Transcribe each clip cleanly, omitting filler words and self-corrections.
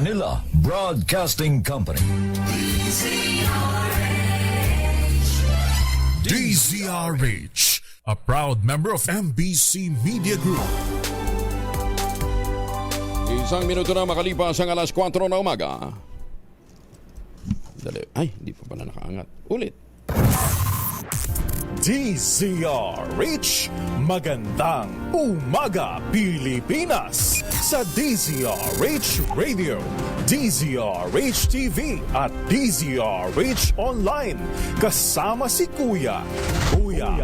Manila Broadcasting Company. DZRH, a proud member of MBC Media Group. Isang minuto na makalipas ang alas 4 na umaga. Dali. Ay, hindi pa pala nakaangat. Ulit. DZRH, magandang umaga Pilipinas sa DZRH Radio, DZRH TV at DZRH Online. Kasama si Kuya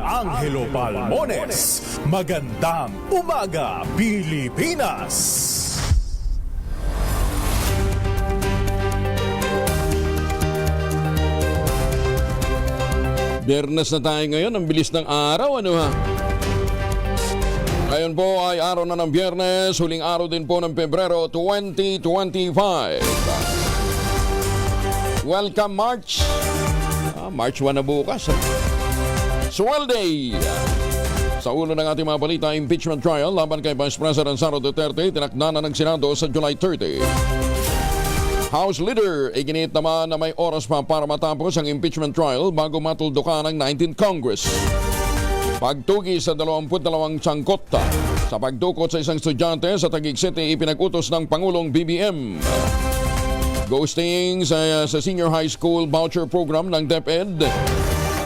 Angelo Palmones. Magandang umaga Pilipinas. Biyernes na tayo ngayon, ang bilis ng araw, ano ha? Ngayon po ay araw na ng Biyernes, huling araw din po ng Pebrero 2025. Welcome March! March 1 na bukas. Swell Day! Sa ulo ng ating mga balita, impeachment trial laban kay Vice President Sara Duterte, tinakda na ng Senado sa July 30. House Leader, iginit naman na may oras pa para matapos ang impeachment trial bago matuldukan ng 19th Congress. Pagtugi sa 22 sangkot sa pagdukot sa isang estudyante sa Taguig City, ipinag-utos ng Pangulong BBM. Ghosting sa Senior High School Voucher Program ng DepEd,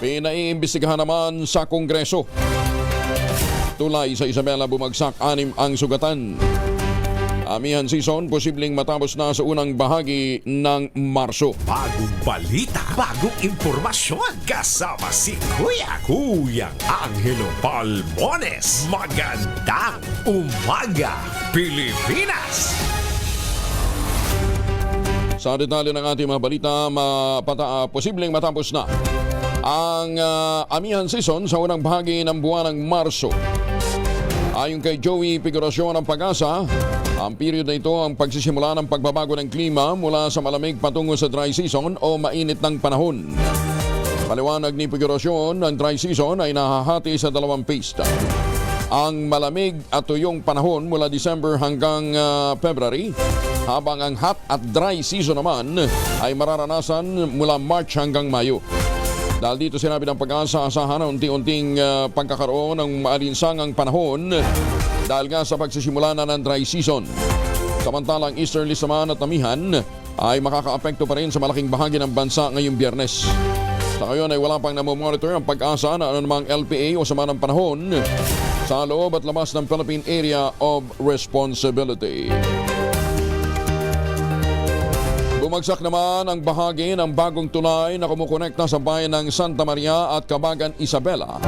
pinaiimbestigahan naman sa Kongreso. Tulay sa Isabela, bumagsak 6 ang sugatan. Amihan season, posibleng matapos na sa unang bahagi ng Marso. Bagong balita, bagong impormasyon. Kasama si Kuya Angelo Palmones. Magandang umaga, Pilipinas! Sa detalye ng ating mga balita, posibleng matapos na ang amihan season sa unang bahagi ng buwan ng Marso. Ayon kay Joey Figuracion ng Pag-asa, ang period na ito ang pagsisimula ng pagbabago ng klima mula sa malamig patungo sa dry season o mainit ng panahon. Paliwanag ni Figuracion, ang dry season ay nahahati sa 2 phase. Ang malamig at tuyong panahon mula December hanggang February, habang ang hot at dry season naman ay mararanasan mula March hanggang Mayo. Dahil dito sinabi ng Pag-asa, asahan ang unti-unting pagkakaroon ng maalinsangang panahon dahil nga sa pagsisimula na ng dry season. Samantalang easterly naman at amihan ay makakaapekto pa rin sa malaking bahagi ng bansa ngayong Biyernes. Sa ngayon ay wala pang namomonitor ang Pag-asa na anumang LPA o sama ng panahon sa loob at labas ng Philippine Area of Responsibility. Bumagsak naman ang bahagi ng bagong tulay na kumukonekta sa bayan ng Santa Maria at Cabagan, Isabela.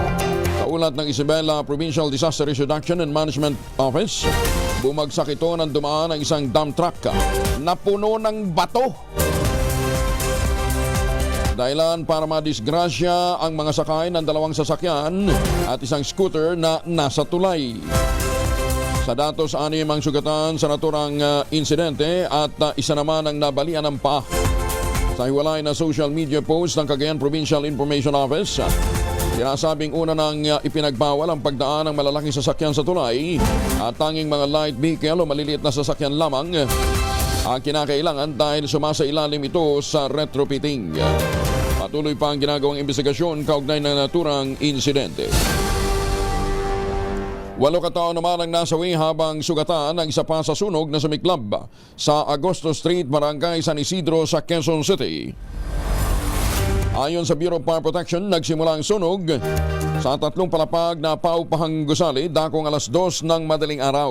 Sa ulat ng Isabela Provincial Disaster Risk Reduction and Management Office, bumagsak ito nang dumaan ang isang dump truck na puno ng bato. Dahilan para madisgrasya ang mga sakay ng 2 sasakyan at isang scooter na nasa tulay. Sa datos, 6 ang sugatan sa naturang insidente at isa naman ang nabalian ng paa. Sa hiwalay na social media post ng Cagayan Provincial Information Office, sinasabing una nang ipinagbawal ang pagdaan ng malalaking sasakyan sa tulay at tanging mga light vehicle o maliliit na sasakyan lamang ang kinakailangan dahil sumasailalim ito sa retrofitting. Patuloy pa ang ginagawang investigasyon kaugnay ng naturang insidente. 8 katao naman ang nasawi habang sugatan ng isa pa sa sunog na sumiklab sa Agosto Street, Barangay San Isidro sa Quezon City. Ayon sa Bureau of Fire Protection, nagsimula ang sunog sa 3 palapag na paupahang gusali dakong alas 2 ng madaling araw.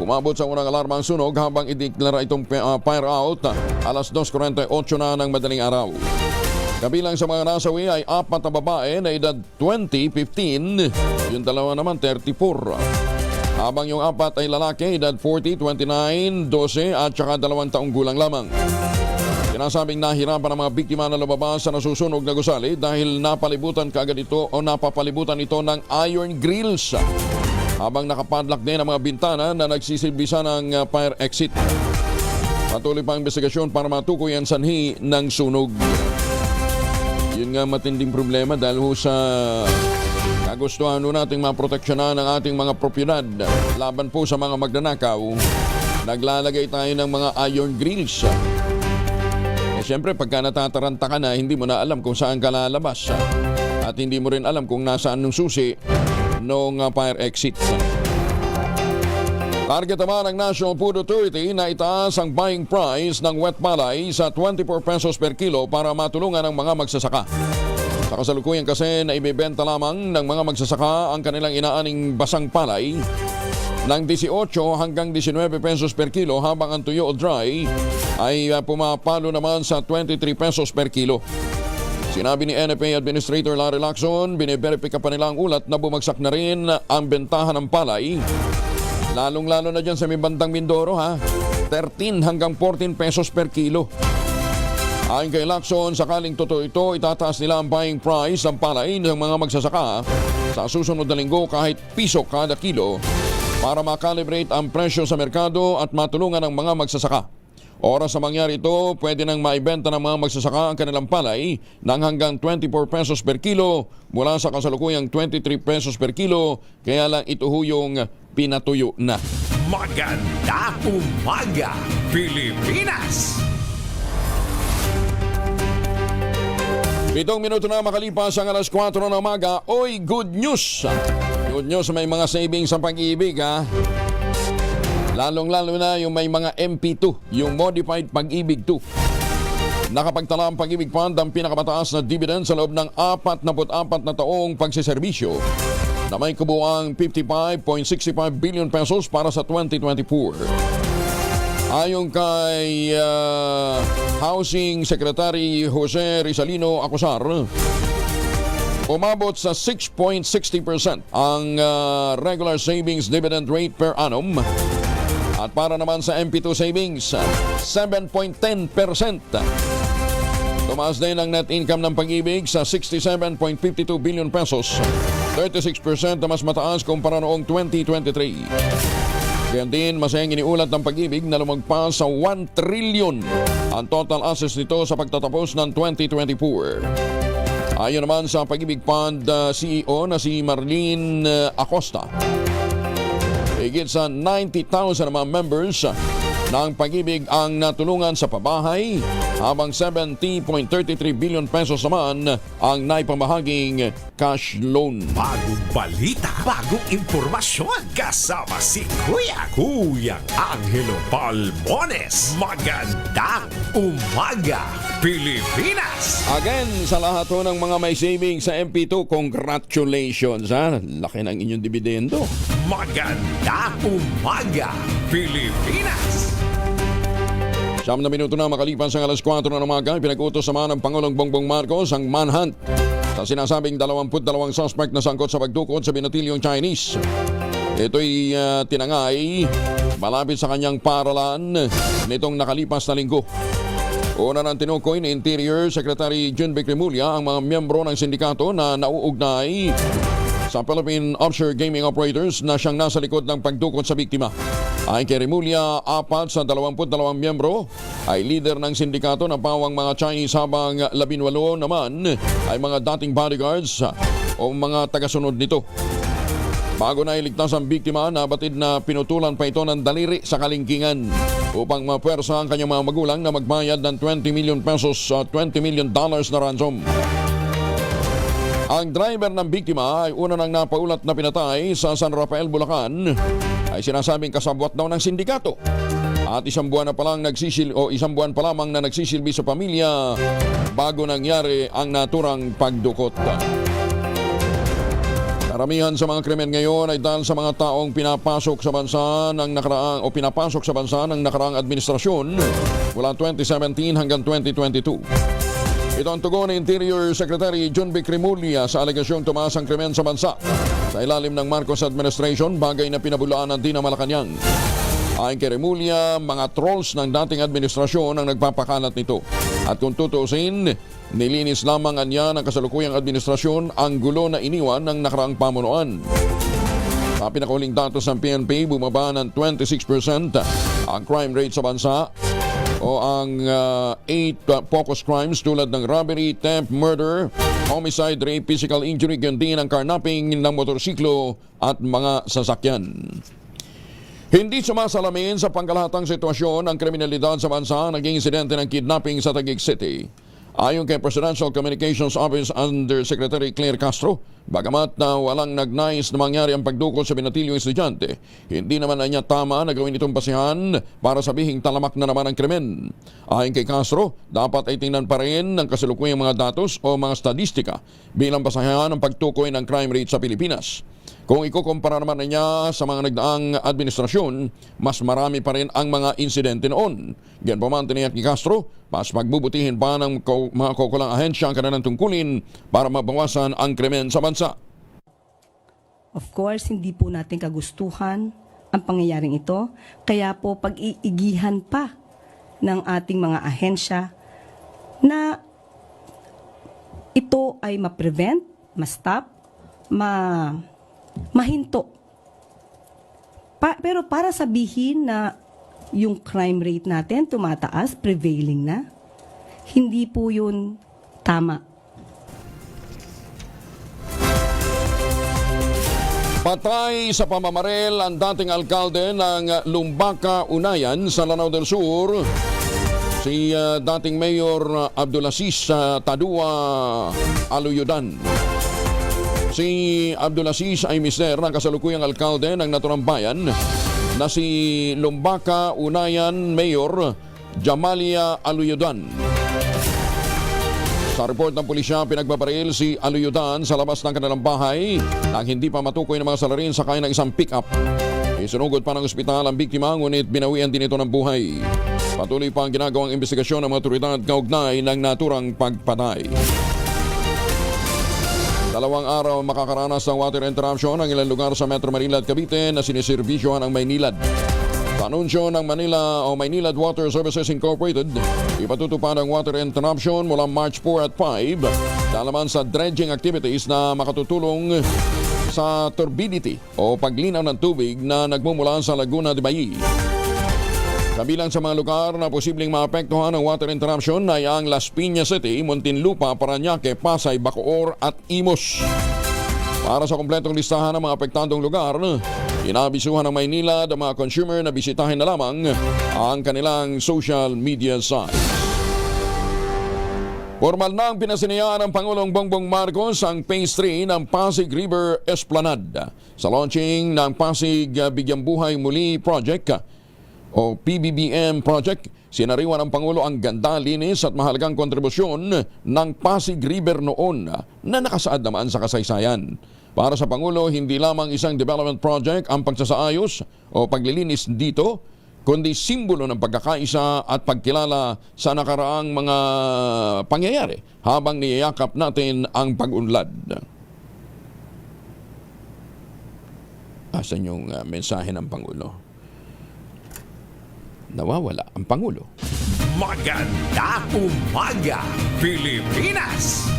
Umabot sa unang alarma ang sunog habang ideklara itong fire out alas 2:48 na ng madaling araw. Kabilang sa mga nasawi ay 4 na babae na edad 20, 15, yung 2 naman 34. Habang yung 4 ay lalaki, edad 40, 29, 12 at saka 2 taong gulang lamang. Sinasabing nahirapan ang mga biktima na lumabas sa nasusunog na gusali dahil napapalibutan ito ng iron grills habang nakapadlock din ang mga bintana na nagsisilbisa ng fire exit. Patuloy pa ang investigasyon para matukoy ang sanhi ng sunog. Yun nga matinding problema dahil sa Kagustuhan nun nating maproteksyonan ang ating mga propiedad laban po sa mga magnanakaw. Naglalagay tayo ng mga iron grills. Siyempre, pagka natataranta ka na, hindi mo na alam kung saan ka lalabas. At hindi mo rin alam kung nasaan ng susi noong fire exit. Target naman ng National Food Authority na itaas ang buying price ng wet palay sa 24 pesos per kilo para matulungan ang mga magsasaka. Sa kasalukuyan kasi na ibibenta lamang ng mga magsasaka ang kanilang inaaning basang palay ng 18 hanggang 19 pesos per kilo, habang ang tuyo o dry ay pumapalo naman sa 23 pesos per kilo. Sinabi ni NFA Administrator Larry Lacson, biniberipika pa nila ang ulat na bumagsak na rin ang bentahan ng palay. Lalong-lalo na dyan sa may bandang Mindoro, 13 hanggang 14 pesos per kilo. Ayon kay Lacson, sakaling totoo ito, itataas nila ang buying price ng palay ng mga magsasaka sa susunod na linggo kahit piso kada kilo para makalibrate ang presyo sa merkado at matulungan ang mga magsasaka. Oras sa mangyari ito, pwede nang maibenta ng mga magsasaka ang kanilang palay ng hanggang 24 pesos per kilo mula sa kasalukuyang 23 pesos per kilo, kaya lang ito yung pinatuyo na. Magandang umaga, Pilipinas! 7 minuto na makalipas ang alas 4 ng umaga. Oy, good news! Good news, may mga savings sa pag-ibig, Lalong-lalo na yung may mga MP2, yung Modified Pag-ibig 2. Nakapagtala ang Pag-ibig Fund ang pinakamataas na dividend sa loob ng 44 na taong pagsiservisyo na may kabuuang 55.65 billion pesos para sa 2024. Ayon kay Housing Secretary Jose Rizalino Acosar, umabot sa 6.60% ang regular savings dividend rate per annum. At para naman sa MP2 savings, 7.10%. Tumaas din ang net income ng Pag-ibig sa 67.52 billion pesos, 36% na mas mataas kumpara noong 2023. Ganyan din, masayang iniulat ng Pag-ibig na lumagpas sa 1 trillion ang total assets nito sa pagtatapos ng 2024. Ayon naman sa Pag-ibig Fund CEO na si Marlene Acosta, higit sa 90,000 mga members ng Pag-ibig ang natulungan sa pabahay, habang 70.33 billion pesos naman ang naipamahaging cash loan. Bagong balita, bagong impormasyon, kasama si Kuyang Angelo Palmones. Magandang umaga, Pilipinas! Again, sa lahat ho ng mga may savings sa MP2, congratulations, laki ng inyong dividendo. Magandang umaga, Pilipinas! 7 na minuto na makalipas ang alas 4 ng umaga, pinag-utos naman ng Pangulong Bongbong Marcos ang manhunt sa sinasabing 22 suspect na sangkot sa pagdukot sa binatilyong Chinese. Ito'y tinangay malapit sa kanyang paralan nitong nakalipas na linggo. Una ng tinukoy ni Interior Secretary Junvic Remulla ang mga miyembro ng sindikato na nauugnay sa Philippine Offshore Gaming Operators na siyang nasa likod ng pagdukot sa biktima. Ayon kay Remulla, 4 sa 22 miyembro ay leader ng sindikato na pawang mga Chinese, habang 18 naman ay mga dating bodyguards o mga tagasunod nito. Bago na iligtas ang biktima, nabatid na pinutulan pa ito ng daliri sa kalingkingan upang mapuwersa ang kanyang mga magulang na magbayad ng 20 million pesos sa $20 million na ransom. Ang driver ng biktima ay una nang napaulat na pinatay sa San Rafael, Bulacan, ay sinasabing kasabwat daw ng sindikato. At isang buwan pa lamang na nagsisilbi sa pamilya bago nangyari ang naturang pagdukot. Karamihan sa mga krimen ngayon ay dahil sa mga taong pinapasok sa bansa ng nakaraang administrasyon mula 2017 hanggang 2022. Ito ang tugon ni Interior Secretary Junvic Remulla sa alegasyong tumaas ang krimen sa bansa sa ilalim ng Marcos Administration, bagay na pinabulaanan din ng Malacanang. Ayon kay Remulla, mga trolls ng dating administrasyon ang nagpapakalat nito. At kung tutuusin, nilinis lamang anya ng kasalukuyang administrasyon ang gulo na iniwan ng nakaraang pamunuan. Sa pinakahuling datos ng PNP, bumaba ng 26% ang crime rate sa bansa o ang 8 focus crimes tulad ng robbery, theft, murder, homicide, rape, physical injury, kundi ang carnapping ng motorsiklo at mga sasakyan. Hindi sumasalamin sa pangkalahatang sitwasyon ang kriminalidad sa bansa naging insidente ng kidnapping sa Taguig City. Ayon kay Presidential Communications Office Undersecretary Claire Castro, bagamat na walang nagnais na mangyari ang pagdukol sa binatilyong estudyante, hindi naman na niya tama na gawin itong basihan para sabihing talamak na naman ang krimen. Ayon kay Castro, dapat ay tingnan pa rin ng kasalukuyang mga datos o mga statistika bilang basahan ng pagtukoy ng crime rate sa Pilipinas. Kung ikukumpara naman na niya sa mga nagdaang administrasyon, mas marami pa rin ang mga insidente noon. Ganyan pa man tiniyak ni Castro, mas pagbubutihin pa ng mga kaukulang ahensya ang kanilang tungkulin para mabawasan ang krimen sa bansa. Of course, hindi po natin kagustuhan ang pangyayaring ito. Kaya po pag-iigihan pa ng ating mga ahensya na ito ay ma-prevent, ma-stop, mahinto. Pero para sabihin na yung crime rate natin tumataas, prevailing na, hindi po yun tama. Patay sa pamamaril ang dating alkalde ng Lumbaca, Unayan sa Lanao del Sur, si dating Mayor Abdulaziz Tadua Aluyudan. Si Abdulaziz ay mister ng kasalukuyang alkalde ng naturang bayan na si Lumbaca, Unayan Mayor Jamalia Aluyudan. Sa report ng pulisya, pinagbabaril si Aluyudan sa labas ng kanilang bahay nang hindi pa matukoy ng mga salarin sakay ng isang pick-up. Isinugod pa ng ospital ang biktima, ngunit binawian din ito ng buhay. Patuloy pa ang ginagawang investigasyon ng mga otoridad kaugnay ng naturang pagpatay. 2 araw makakaranas ng water interruption ang ilang lugar sa Metro Manila at Cavite na siniservisyohan ang Maynilad. Sa anunsyo ng Maynilad Water Services Incorporated, ipatutupad ang water interruption mula March 4 at 5 dahil naman sa dredging activities na makatutulong sa turbidity o paglinaw ng tubig na nagmumula sa Laguna de Bay. Kabilang sa mga lugar na posibleng maapektuhan ng water interruption ay ang Las Piñas City, Muntinlupa, Parañaque, Pasay, Bacoor at Imos. Para sa kompletong listahan ng mga apektadong lugar, inabisuhan ng Maynila ang mga consumer na bisitahin na lamang ang kanilang social media sites. Formal na ang pinasinayaan ng Pangulong Bongbong Marcos ang Phase 3 ng Pasig River Esplanade sa launching ng Pasig Bigyang Buhay Muli Project o PBBM Project. Sinariwan ng Pangulo ang ganda, linis at mahalagang kontribusyon ng Pasig River noon na nakasaad naman sa kasaysayan. Para sa Pangulo, hindi lamang isang development project ang pagsasaayos o paglilinis dito, kundi simbolo ng pagkakaisa at pagkilala sa nakaraang mga pangyayari habang niyayakap natin ang pag-unlad. Asan yung mensahe ng Pangulo? Nawawala ang Pangulo. Magandang umaga, Pilipinas!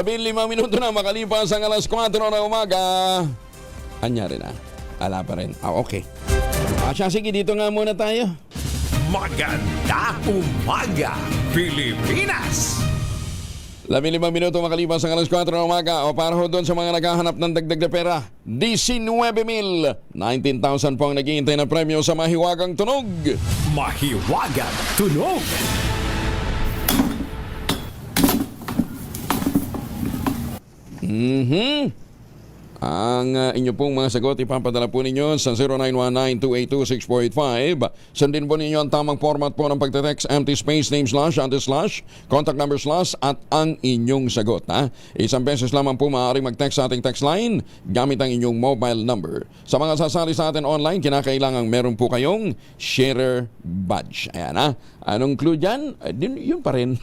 Limang minuto na makalipas ang alas 4 na umaga. Anyari na. Ala pa rin. Okay. Siya, sige, dito nga muna tayo. Magandang umaga, Pilipinas! 15 minuto makalipas ang alas 4 na umaga. O para ho doon sa mga naghahanap ng dagdag na pera, 19,000. 19,000 po ang naghihintay na premyo sa Mahiwagang Tunog. Mahiwagang Tunog! Ang inyo pong mga sagot ipapadala po ninyo sa 0919-282-6485. Sundin po ninyo ang tamang format po ng pagte-text, empty space, name slash, anti-slash, contact number slash at ang inyong sagot. Isang beses lamang po maaaring mag-text sa ating text line gamit ang inyong mobile number. Sa mga sasali sa atin online, kinakailangan meron po kayong sharer badge. Ayan ha. Anong clue dyan? Yun pa rin.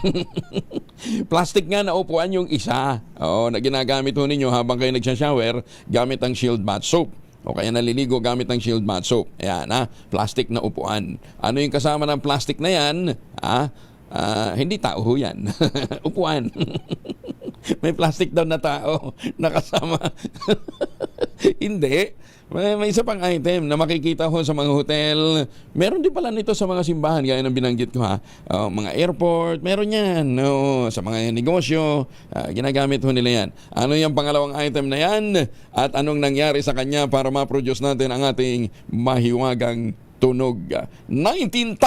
Plastic nga na upuan yung isa. Oo, na ginagamit ho ninyo habang kayo nagsashower gamit ang Shield Bath Soap. O kaya naliligo gamit ng Shield Bath Soap. Ayan, plastic na upuan. Ano yung kasama ng plastic na yan? Hindi tao ho yan. Upuan. May plastic daw na tao nakasama. Hindi. May isa pang item na makikita ho sa mga hotel. Meron din pala nito sa mga simbahan, gaya ng binanggit ko mga airport, meron yan. Sa mga negosyo, ginagamit ho nila yan. Ano yung pangalawang item na yan? At anong nangyari sa kanya para ma-produce natin ang ating mahiwagang tunog? 19,000!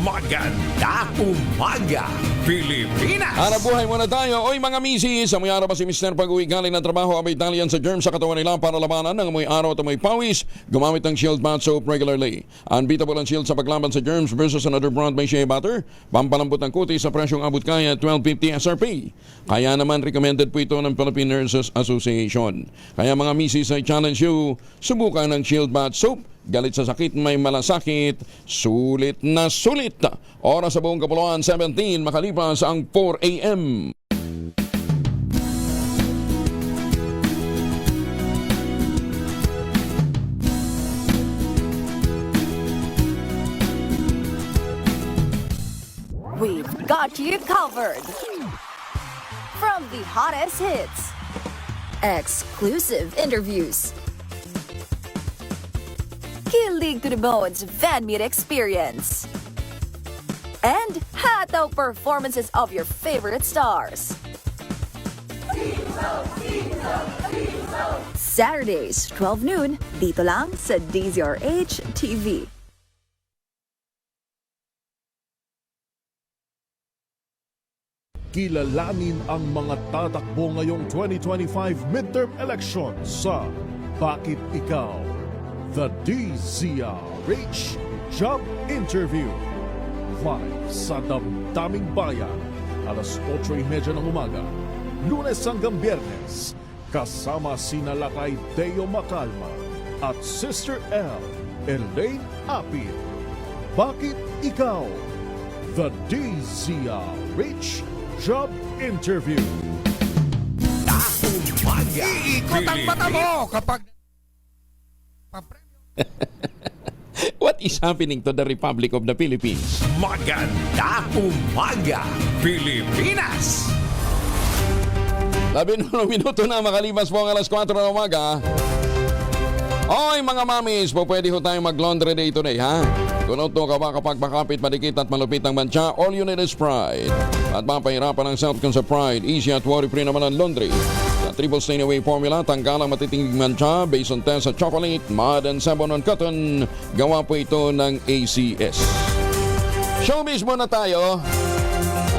Maganda umaga, Pilipinas! Hanap buhay muna tayo. Oy mga misis, amoy araw pa si Mr. Pag-uwi galing ng trabaho, abay talian sa germ sa katawan nila para labanan ng amoy araw at amoy pawis. Gumamit ng Shield Bath Soap regularly. Unbeatable ang Shield sa paglaban sa germs versus another brand by Shea Butter. Pampalambot ng kutis sa presyong abot kaya 12.50 SRP. Kaya naman recommended po ito ng Philippine Nurses Association. Kaya mga misis, I challenge you, subukan ng Shield Bath Soap. Galit sa sakit, may malasakit, sulit na sulit. Oras sa buong kapuluan, 17, makalipas ang 4 a.m. We've got you covered. From the hottest hits, exclusive interviews, kilig to the bones fan meet experience, and hataw performances of your favorite stars. Saturdays, 12 noon, dito lang sa DZRH TV. Kilalanin ang mga tatakbo ngayong 2025 midterm elections sa Bakit Ikaw? The DZRH Job Interview. Live sa Damdaming Bayan, alas 8:30 ng umaga, Lunes hanggang Biyernes, kasama sina Lakay Deo Macalma at Sister L. Elaine Apil. Bakit Ikaw? The DZRH Job Interview. Umaga, Iikot ang mata mo kapag What is happening to the Republic of the Philippines? Maganda umaga, Pilipinas! 11 minuto na makalipas po ang alas 4 ng umaga. Oy mga mamis, po pwede ho tayong mag-laundry day today, ha? Kunot ka ba kapag makapit, madikit at malupit ang mancha? All you need is Pride. At mapahirapan ang self-con sa Pride. Easy at worry-free naman ang laundry. Sa triple stain away formula, tanggal ang matitinging mancha based on test sa chocolate, mud, and sabon on cotton. Gawa po ito ng ACS. Showbiz muna tayo.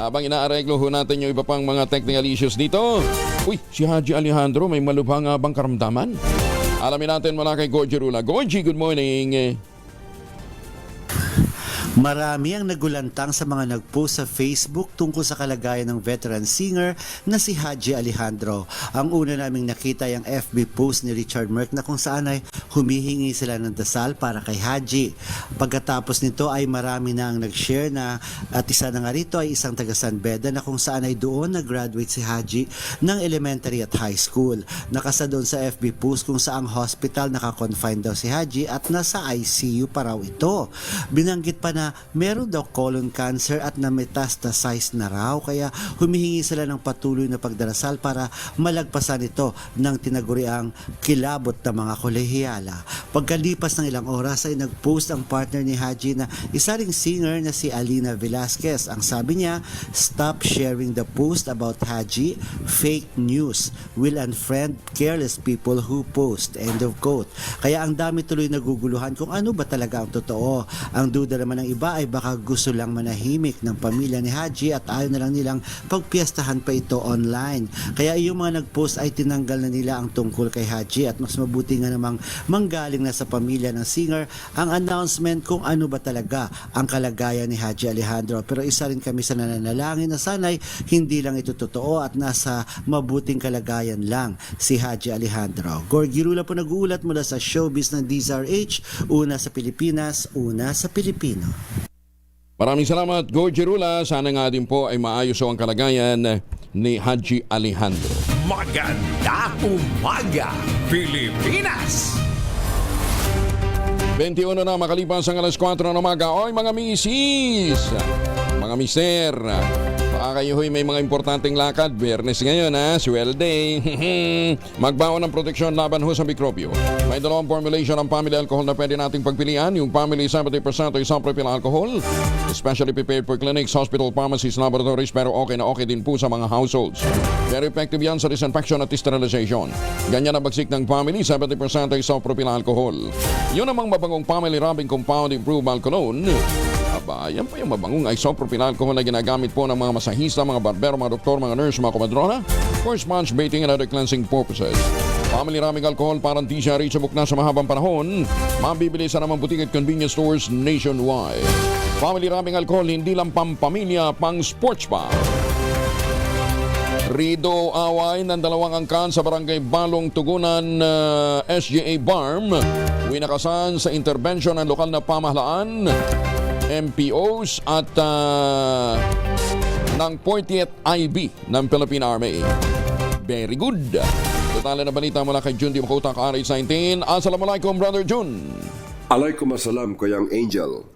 Habang inaareglo ho natin yung iba pang mga technical issues dito. Uy, si Haji Alejandro may malubhang bang karamdaman? Alamin natin mula kay Gorgie Rula. Gorgie, good morning. Marami ang nagulantang sa mga nagpost sa Facebook tungkol sa kalagayan ng veteran singer na si Haji Alejandro. Ang una naming nakita yung FB post ni Richard Merck na kung saan ay humihingi sila ng dasal para kay Haji. Pagkatapos nito ay marami na ang nag-share na at isa na nga rito ay isang taga San Beda na kung saan ay doon nag-graduate si Haji ng elementary at high school. Nakasa doon sa FB post kung saang hospital nakakonfine daw si Haji at nasa ICU pa raw ito. Binanggit pa na meron daw colon cancer at na-metastasize na raw kaya humihingi sila ng patuloy na pagdarasal para malagpasan ito ng tinaguriang kilabot na mga kolehiyala. Pagkalipas ng ilang oras ay nag-post ang partner ni Haji na isa ring singer na si Alina Velasquez. Ang sabi niya, "Stop sharing the post about Haji, fake news, will unfriend careless people who post." End of quote. Kaya ang dami tuloy naguguluhan kung ano ba talaga ang totoo. Ang duda naman ng iba ay baka gusto lang manahimik ng pamilya ni Haji at ayaw na lang nilang pagpiestahan pa ito online. Kaya yung mga nag-post ay tinanggal na nila ang tungkol kay Haji at mas mabuti nga namang manggaling na sa pamilya ng singer ang announcement kung ano ba talaga ang kalagayan ni Haji Alejandro. Pero isa rin kami sa nananalangin na sana'y hindi lang ito totoo at nasa mabuting kalagayan lang si Haji Alejandro. Gorgie Rula po nag-uulat mula sa showbiz ng DZRH, una sa Pilipinas, una sa Pilipino. Maraming salamat, Gorgie Rula. Sana nga din po ay maayos ang kalagayan ni Haji Alejandro. Maganda umaga, Pilipinas! 21 na makalipas ang alas 4 ng umaga. Oy mga misis, mga mister, baka kayo hoy may mga importanteng lakad. Biyernes ngayon ha, swell day. Magbaon ng proteksyon laban ho sa mikrobyo. May dalawang formulation ng family alcohol na pwede nating pagpilian. Yung family 70% isopropyl alcohol, especially prepared for clinics, hospital, pharmacies, laboratories, pero okay na okay din po sa mga households. Very effective yan sa disinfection at sterilization. Ganyan ang bagsik ng family 70% isopropyl alcohol. Yun namang mabangong family rubbing compound improved alcoholone. Aba, yan pa yung mabangong isopropyl alcohol na ginagamit po ng mga masahista, mga barbero, mga doktor, mga nurse, mga komadrona for sponge baiting and other cleansing purposes. Family rubbing alcohol parang di siya reachable na sa mahabang panahon. Mabibili sa namang butik at convenience stores nationwide. Family rubbing alcohol hindi lang pampamilya, pang sports pa. Rido away ng dalawang angkan sa barangay Balong Tugunan SGA Barm. Winakasan sa intervention ng lokal na pamahalaan, MPOs at ng 40th IB ng Philippine Army. Very good. Total na balita mula kay Jun Di Makutak, RH19. Assalamualaikum, Brother Jun. Alaikum assalam, Kuyang Angel.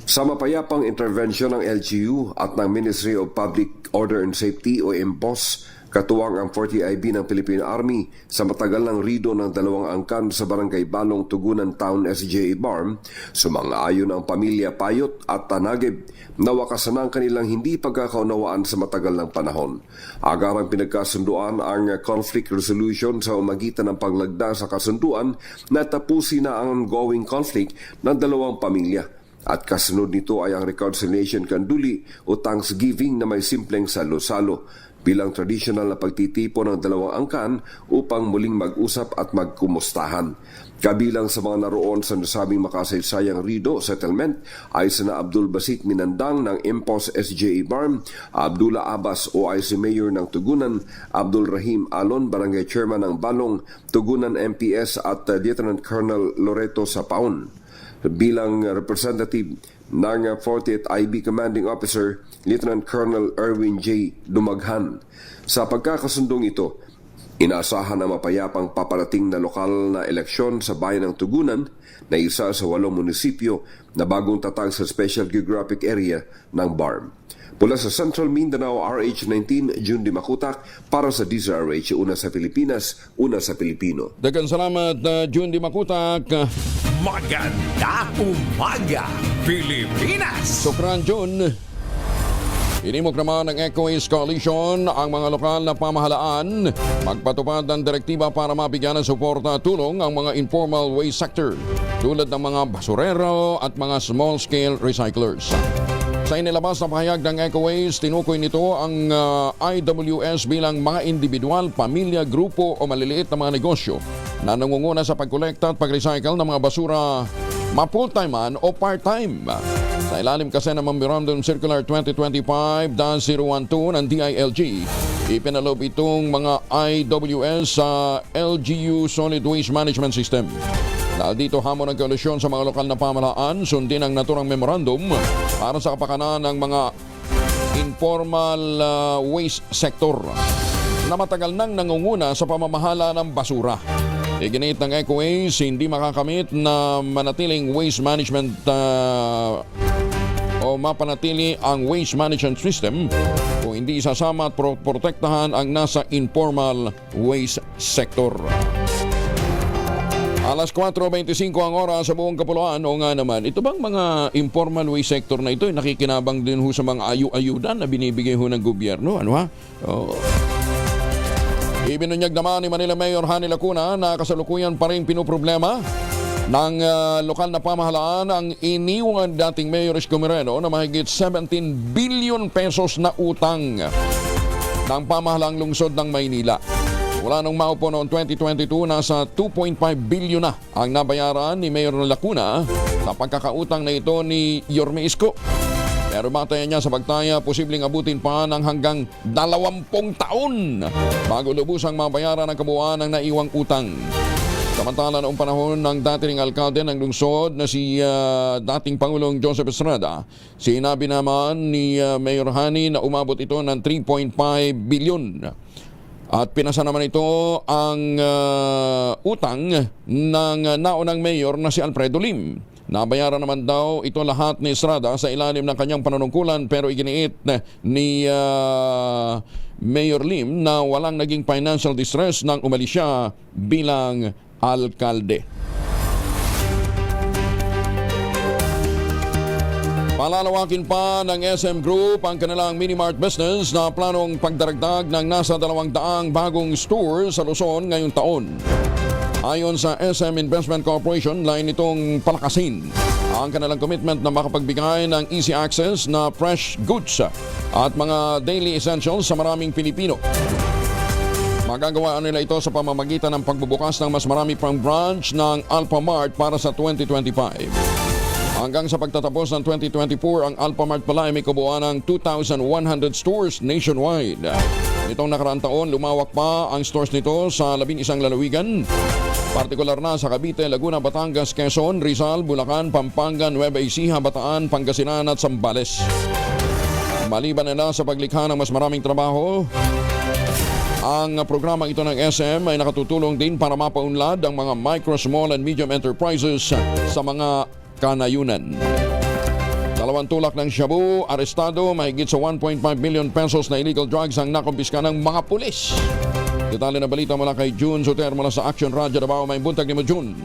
Sa mapayapang intervensyon ng LGU at ng Ministry of Public Order and Safety o MPOS, katuwang ang 40IB ng Philippine Army sa matagal ng rido ng dalawang angkan sa barangay Balong Tugunan Town SGA Barm, sumang-ayon ang pamilya Payot at Tanagib na wakasan ang kanilang hindi pagkakaunawaan sa matagal ng panahon. Agarang pinagkasunduan ang conflict resolution sa umagitan ng paglagda sa kasunduan na tapusin na ang ongoing conflict ng dalawang pamilya. At kasunod nito ay ang reconciliation kanduli o Thanksgiving na may simpleng salo-salo bilang tradisyonal na pagtitipon ng dalawang angkan upang muling mag-usap at magkumustahan. Kabilang sa mga naroon sa nasabing makasaysayang rido settlement ay sina Abdul Basit Minandang ng MPOS SGA Barm, Abdullah Abbas OIC Mayor ng Tugunan, Abdul Rahim Alon, Barangay Chairman ng Balong, Tugunan MPS at Lieutenant Colonel Loreto Sapaon. Bilang representative ng 40th IB Commanding Officer, Lieutenant Colonel Erwin J. Dumaghan. Sa pagkakasundong ito, inaasahan ang mapayapang paparating na lokal na eleksyon sa bayan ng Tugunan na isa sa 8 munisipyo na bagong tatag sa Special Geographic Area ng BARM. Mula sa Central Mindanao, RH19, Jun Di Makutak, para sa DZRH, una sa Pilipinas, una sa Pilipino. Daghang salamat, Jun Di Makutak. Maganda umaga, Pilipinas! Sukran, Jun. Inimok naman ng EcoWaste Coalition ang mga lokal na pamahalaan magpatupad ng direktiba para mabigyan ng suporta at tulong ang mga informal waste sector tulad ng mga basurero at mga small-scale recyclers. Sa inilabas na pahayag ng EcoWaste, tinukoy nito ang IWS bilang mga individual, pamilya, grupo o maliliit na mga negosyo na nangunguna sa pagkolekta at pag-recycle ng mga basura ma-full-time man o part-time. Sa ilalim kasi ng Memorandum Circular 2025-012 ng DILG, ipinalob itong mga IWS sa LGU Solid Waste Management System. Dahil dito hamon ng koalisyon sa mga lokal na pamahalaan, sundin ang naturang memorandum para sa kapakanan ng mga informal waste sector na matagal nang nangunguna sa pamamahala ng basura. Iginit ng EcoWaste, hindi makakamit na manatiling waste management o mapanatili ang waste management system kung hindi isasama at protektahan ang nasa informal waste sector. Alas 4:25 ang oras sa buong Kapuluan. O nga naman, ito bang mga informal waste sector na ito nakikinabang din ho sa mga ayu-ayudan na binibigay ho ng gobyerno? Ano ha? Ibinunyag naman ni Manila Mayor Hani Lacuna na kasalukuyan pa rin pinoproblema ng lokal na pamahalaan ang iniwan dating Mayor Isko Moreno na mahigit 17 billion pesos na utang ng pamahalaang lungsod ng Maynila. Mula nung maupo noong 2022, nasa 2.5 billion na ang nabayaran ni Mayor Lacuna sa pagkakautang na ito ni Yorme Isko. Pero batayan niya sa pagtaya, posibleng abutin pa ng hanggang 20 taon bago lubusang mabayaran ang kabuuan ng naiwang utang. Samantala noong panahon ng dating alkalde ng lungsod na si dating Pangulong Joseph Estrada, sinabi naman ni Mayor Hani na umabot ito ng 3.5 billion. At pinasa naman ito ang utang ng naunang mayor na si Alfredo Lim. Nabayaran naman daw ito lahat ni Estrada sa ilalim ng kanyang panunungkulan, pero iginiit ni Mayor Lim na walang naging financial distress nang umalis siya bilang alkalde. Palalawakin pa ng SM Group ang kanilang mini-mart business na planong pagdaragdag ng nasa 200 bagong stores sa Luzon ngayong taon. Ayon sa SM Investment Corporation, lain itong palakasin ang kanilang commitment na makapagbigay ng easy access na fresh goods at mga daily essentials sa maraming Pilipino. Magagawa nila ito sa pamamagitan ng pagbubukas ng mas marami pang branch ng Alphamart para sa 2025. Hanggang sa pagtatapos ng 2024, ang Alphamart pala ay may kabuuan ng 2,100 stores nationwide. Nitong nakaraang taon, lumawak pa ang stores nito sa 11 lalawigan, partikular na sa Cavite, Laguna, Batangas, Quezon, Rizal, Bulacan, Pampanga, Nueva Ecija, Bataan, Pangasinan at Zambales. Maliban nila sa paglikha ng mas maraming trabaho, ang programang ito ng SM ay nakatutulong din para mapaunlad ang mga micro, small and medium enterprises sa mga kanayunan. 2 tulak ng shabu, arestado, mahigit sa 1.5 million pesos na illegal drugs ang nakumpiska ng mga pulis. Detalye na balita mula kay June Soter mula sa Action Radio Davao. May buntag ni mo, June.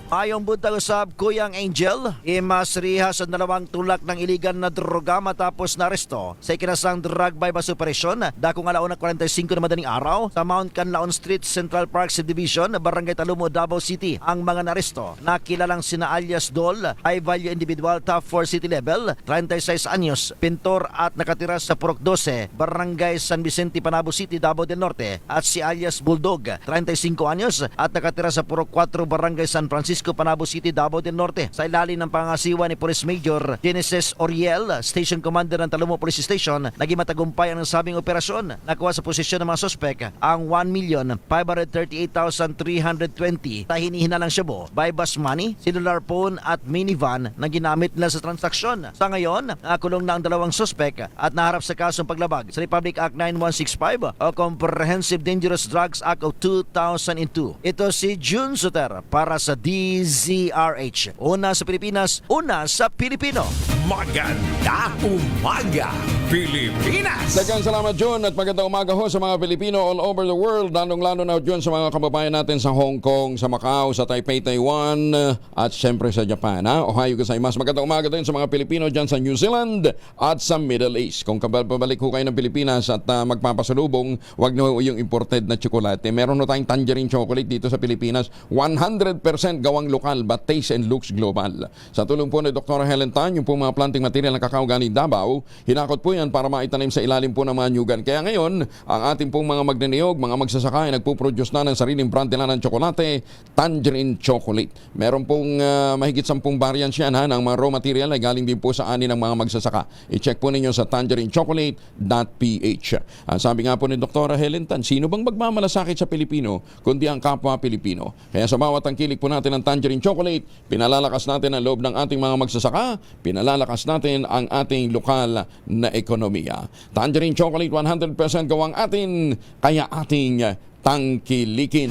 Ayong buntag usab, Kuyang Angel, imasriha sa 2 tulak ng iligan na droga matapos na aresto sa ikinasang drug bypass operation dakong alauna 45 na madaling araw sa Mount Canlaon Street, Central Park Subdivision, Barangay Talumo, Davao City. Ang mga naresto na kilalang sina alias Dol, high value individual, top 4 city level, 36 anyos, pintor at nakatira sa Purok 12, Barangay San Vicente, Panabo City, Davao del Norte, at si alias Bulldog, 35 anyos at nakatira sa Purok 4, Barangay San Francisco, Panabo City, Davao del Norte. Sa ilalim ng pangasiwa ni Police Major Genesis Oriel, Station Commander ng Talumo Police Station, naging matagumpay ang sabing operasyon. Nakuha sa posisyon ng mga sospek ang 1,538,320 na hinihinalang shabu, bypass money, cellular phone at minivan na ginamit nila sa transaksyon. Sa ngayon, nakulong na ang 2 sospek at naharap sa kasong paglabag sa Republic Act 9165 o Comprehensive Dangerous Drugs Act of 2002. Ito si June Soter para sa DZRH. Una sa Pilipinas, una sa Pilipino. Maganda umaga, Pilipinas! Daghang salamat, John, at magandang umaga ho sa mga Pilipino all over the world, lalong-lalo na, John, sa mga kababayan natin sa Hong Kong, sa Macau, sa Taipei, Taiwan, at syempre sa Japan. Ohayou gozaimasu. Magandang umaga din sa mga Pilipino dyan sa New Zealand at sa Middle East. Kung pabalik ho kayo ng Pilipinas at magpapasalubong, wag na ho yung imported na tsokolate. Meron na tayong tangerine chocolate dito sa Pilipinas, 100% gawang lokal but taste and looks global. Sa tulong po ni Dr. Helen Tan, yung po mga planting material ng kakao galing Davao, hinakot po yan para maitanim sa ilalim po ng mga nyugan. Kaya ngayon, ang ating pong mga magniniyog, mga magsasaka ay nagpuproduce na ng sariling brand nila ng tsokolate, Tangerine Chocolate. Meron pong mahigit 10 variants yan ng mga raw material ay galing din po sa ani ng mga magsasaka. I-check po ninyo sa tangerinechocolate.ph. Sabi nga po ni Dr. Helen Tan, sino bang magmamalasakit sa Pilipino kundi ang kapwa Pilipino? Kaya sa bawat tangkilik po natin ng Tangerine Chocolate, pinalalakas natin ang loob ng ating mga magsasaka, pinalalakas natin ang ating lokal na ekonomiya. Tangerine Chocolate, 100% gawang atin, kaya ating tangkilikin.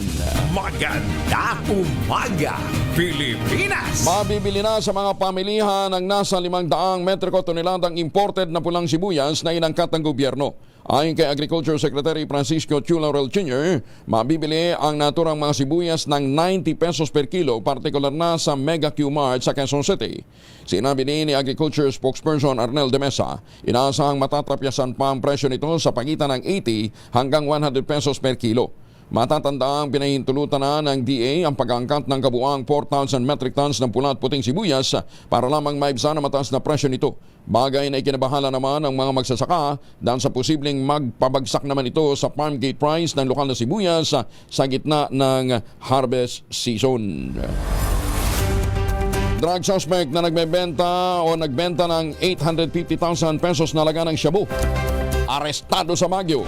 Maganda umaga, Pilipinas! Mabibili na sa mga pamilihan ng nasa 500 metriko toneladang imported na pulang sibuyas na inangkat ng gobyerno. Ayon kay Agriculture Secretary Francisco Chu Laurel Jr., mabibili ang naturang mga sibuyas ng 90 pesos per kilo, partikular na sa Mega Q Mart sa Quezon City. Sinabi ni Agriculture Spokesperson Arnel de Mesa, inaasahang matatrapyasan pa ang presyo nito sa pagitan ng 80 hanggang 100 pesos per kilo. Matatanda ang pinahintulutan na ng DA ang pag-angkat ng kabuang 4,000 metric tons ng pula at puting sibuyas para lamang maibsa na mataas na presyo nito. Bagay na ikinabahala naman ng mga magsasaka dahil sa posibleng magpabagsak naman ito sa farm gate price ng lokal na sibuyas sa gitna ng harvest season. Drug suspect na nagbenta ng 850,000 pesos na laga ng shabu, arestado sa Baguio.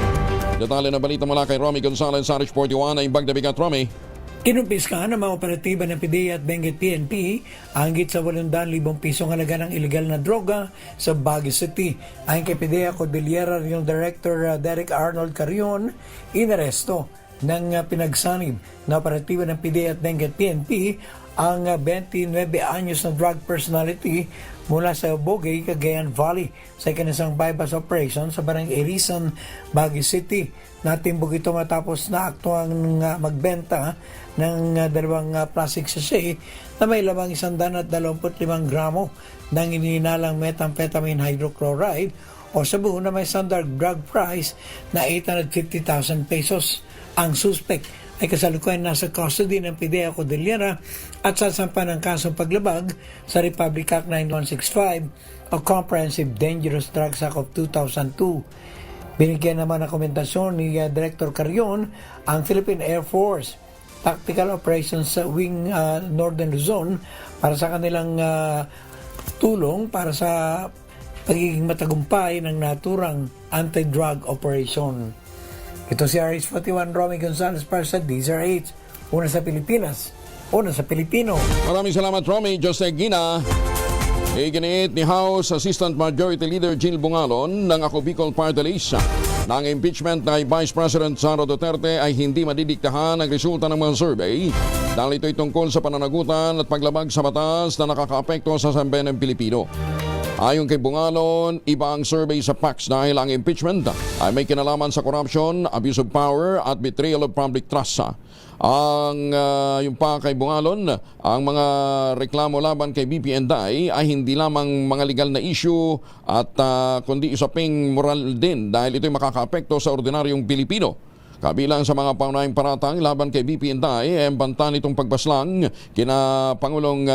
Detalye na balita mula kay Romy Gonzalez sa RH41 na imbag na bigat, Romy. Kinumpiskahan ng mga operatiba ng PDEA at Benguet PNP ang higit sa 800,000 pisong halaga ng illegal na droga sa Baguio City. Ayon kay PDEA Cordillera Regional Director Derek Arnold Carrion, inaresto ng pinagsanib na operatiba ng PDEA at Benguet PNP ang 29 anyos na drug personality mula sa Bogey, Cagayan Valley sa ikinasang bypass operation sa Barangay Irisan, Baguio City. Natimbog ito matapos na aktuang magbenta ng dalawang plastic sachet na may lamang 125 gramo ng inihinalang methamphetamine hydrochloride o sabu na may standard drug price na 850,000 pesos. Ang suspect ay kasalukuyan nasa custody ng PDEA Cordillera at sasampa ng kasong paglabag sa Republic Act 9165 o Comprehensive Dangerous Drugs Act of 2002. Binigyan naman ng komentasyon ni Director Carrion ang Philippine Air Force Tactical Operations Wing Northern Luzon para sa kanilang tulong para sa pagiging matagumpay ng naturang anti-drug operation. Ito si RH41 Romy Gonzalez para sa DZRH. Una sa Pilipinas, una sa Pilipino. Maraming salamat, Romy. Jose Gina. Iginiit ni House Assistant Majority Leader Jill Bungalon ng Ako Bicol Party List na ang impeachment kay Vice President Sara Duterte ay hindi madidiktahan ang resulta ng mga survey dahil ito'y tungkol sa pananagutan at paglabag sa batas na nakakaapekto sa sambayanang Pilipino. Ayon kay Bungalon, iba ang survey sa PACS dahil ang impeachment ay may kinalaman sa corruption, abuse of power at betrayal of public trust. Yung pa kay Bungalon, ang mga reklamo laban kay BP Inday ay hindi lamang mga legal na issue at kundi usaping moral din dahil ito'y makakaapekto sa ordinaryong Pilipino. Kabilang sa mga paunahing paratang laban kay BP Inday ay banta nitong pagbaslang kina Pangulong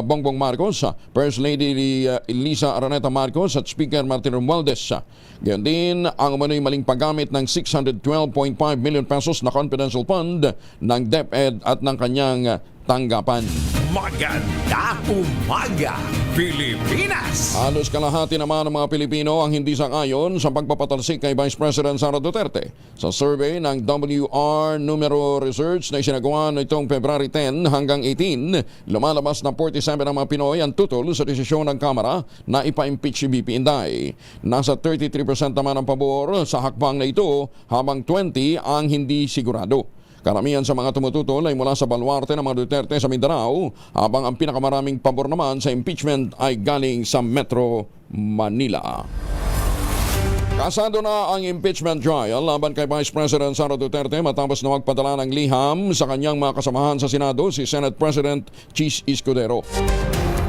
Bongbong Marcos, First Lady Elisa Araneta Marcos at Speaker Martin Romualdez. Gayon din ang umano'y maling paggamit ng 612.5 million pesos na confidential fund ng DepEd at ng kanyang tanggapan. Maganda umaga, Pilipinas! Halos kalahati naman ng mga Pilipino ang hindi sang-ayon sa pagpapatalsik kay Vice President Sara Duterte. Sa survey ng WR Numero Research na isinagawa nitong February 10 hanggang 18, lumalabas na 47 ng mga Pinoy ang tutol sa desisyon ng Kamara na ipa-impeach si BP Inday. Nasa 33% naman ang pabor sa hakbang na ito habang 20 ang hindi sigurado. Karamihan sa mga tumututol ay mula sa baluarte ng mga Duterte sa Mindanao, habang ang pinakamaraming pabor naman sa impeachment ay galing sa Metro Manila. Kasado na ang impeachment trial laban kay Vice President Sara Duterte matapos na magpadala ng liham sa kanyang mga kasamahan sa Senado, si Senate President Chis Escudero.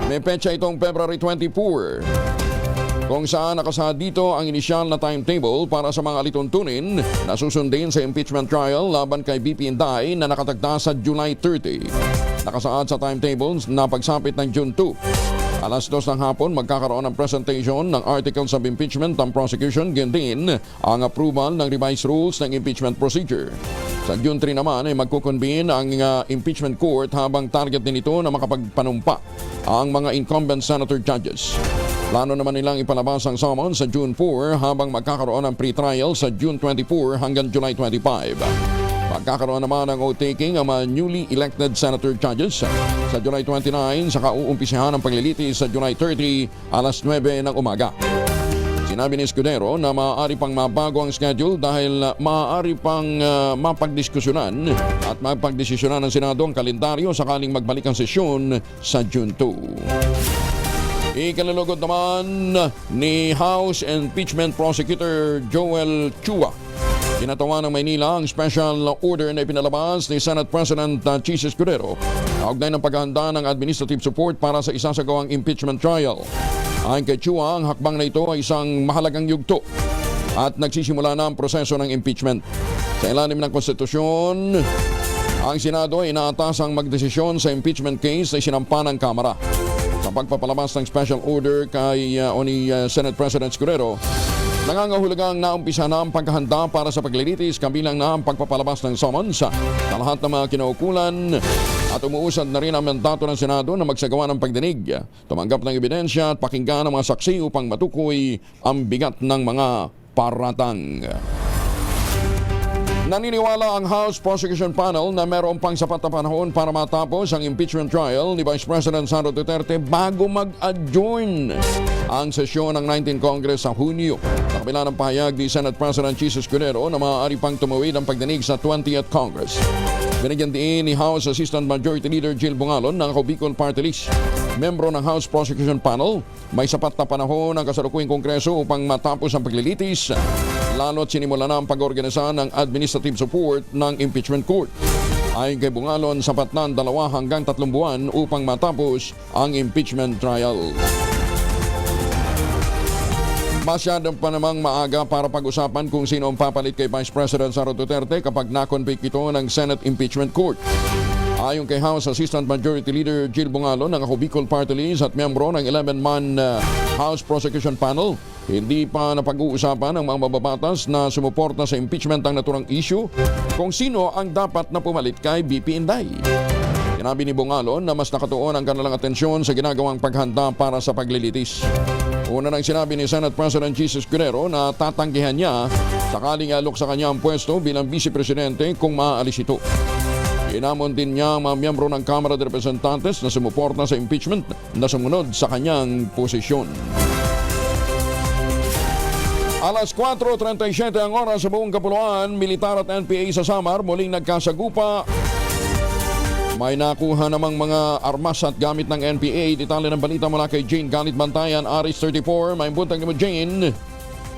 May petsa itong February 24. Kung saan nakasaad dito ang inisyal na timetable para sa mga alituntunin na susundin sa impeachment trial laban kay BP Inday na nakatagda sa July 30. Nakasaad sa timetables na pagsapit ng June 2. Alas 2 ng hapon, magkakaroon ng presentation ng articles of impeachment ng prosecution, ganyan din ang approval ng revised rules ng impeachment procedure. Sa June 3 naman ay magkukonvene ang impeachment court habang target din ito na makapagpanumpa ang mga incumbent senator judges. Plano naman nilang ipalabas ang summons sa June 4 habang magkakaroon ng pre-trial sa June 24 hanggang July 25. Magkakaroon naman ng oath-taking ang mga newly elected senator judges sa July 29 saka uumpisahan ang paglilitis sa July 30 alas 9 ng umaga. Sinabi ni Escudero na maaari pang mabago ang schedule dahil maaari pang mapagdiskusyonan at mapagdesisyonan ng Senado ang kalendaryo sakaling magbalik ang sesyon sa June 2. Ikalulugod naman ni House Impeachment Prosecutor Joel Chua. Kinatawa ng Maynila ang special order na ipinalabas ni Senate President Chis Escudero kaugnay ng paghahanda ng administrative support para sa isasagawang impeachment trial. Ayon kay Chua, ang hakbang na ito ay isang mahalagang yugto at nagsisimula na ang proseso ng impeachment. Sa ilalim ng konstitusyon, ang Senado ay inaatasang magdesisyon sa impeachment case na isinampa ng Kamara. Sa pagpapalabas ng special order kay Senate President Escudero, nangangahulugang naumpisa na ang paghahanda para sa paglilitis kabilang na ang pagpapalabas ng summons sa lahat ng mga kinaukulan at umuusad na rin ang mandato ng Senado na magsagawa ng pagdinig, tumanggap ng ebidensya at pakinggan ang mga saksi upang matukoy ang bigat ng mga paratang. Naniniwala ang House Prosecution Panel na mayroon pang sapat na panahon para matapos ang impeachment trial ni Vice President Sara Duterte bago mag-adjourn ang sesyon ng 19th Congress sa Hunyo. Sa kabila ng pahayag ni Senate President Jesus Cunero na maaari pang tumawid ang pagdinig sa 20th Congress. Binigyan din ni House Assistant Majority Leader Jill Bungalon ng Bicol Party List. Membro ng House Prosecution Panel, may sapat na panahon ang kasalukuyang Kongreso upang matapos ang paglilitis, lalo't sinimula na ang pag-organisa ng administrative support ng impeachment court. Ayon kay Bungalon, sapat na 2 hanggang 3 buwan upang matapos ang impeachment trial. Masyado pa namang maaga para pag-usapan kung sino ang papalit kay Vice President Sara Duterte kapag na-convict ito ng Senate Impeachment Court. Ayon kay House Assistant Majority Leader Jill Bungalon ng Bicol Party List at miyembro ng 11-man House Prosecution Panel, hindi pa napag-uusapan ng mga mababatas na sumuporta sa impeachment ang naturang issue kung sino ang dapat na pumalit kay BP Inday. Sinabi ni Bungalon na mas nakatuon ang kanilang atensyon sa ginagawang paghanda para sa paglilitis. Una nang sinabi ni Senate President Jesus Cunero na tatanggihan niya sakaling alok sa kanya ang pwesto bilang Vice Presidente kung maaalis ito. Inamon din niya ang mga miyembro ng Kamara de Representantes na sumuporta sa impeachment na sumunod sa kanyang posisyon. Alas 4:37 ang oras sa buong Kapuluan, militar at NPA sa Samar muling nagkasagupa. May nakuha namang mga armas at gamit ng NPA. Detalye ng balita mula kay Jane Galit Bantayan, Aris 34. May buntang mo, Jane.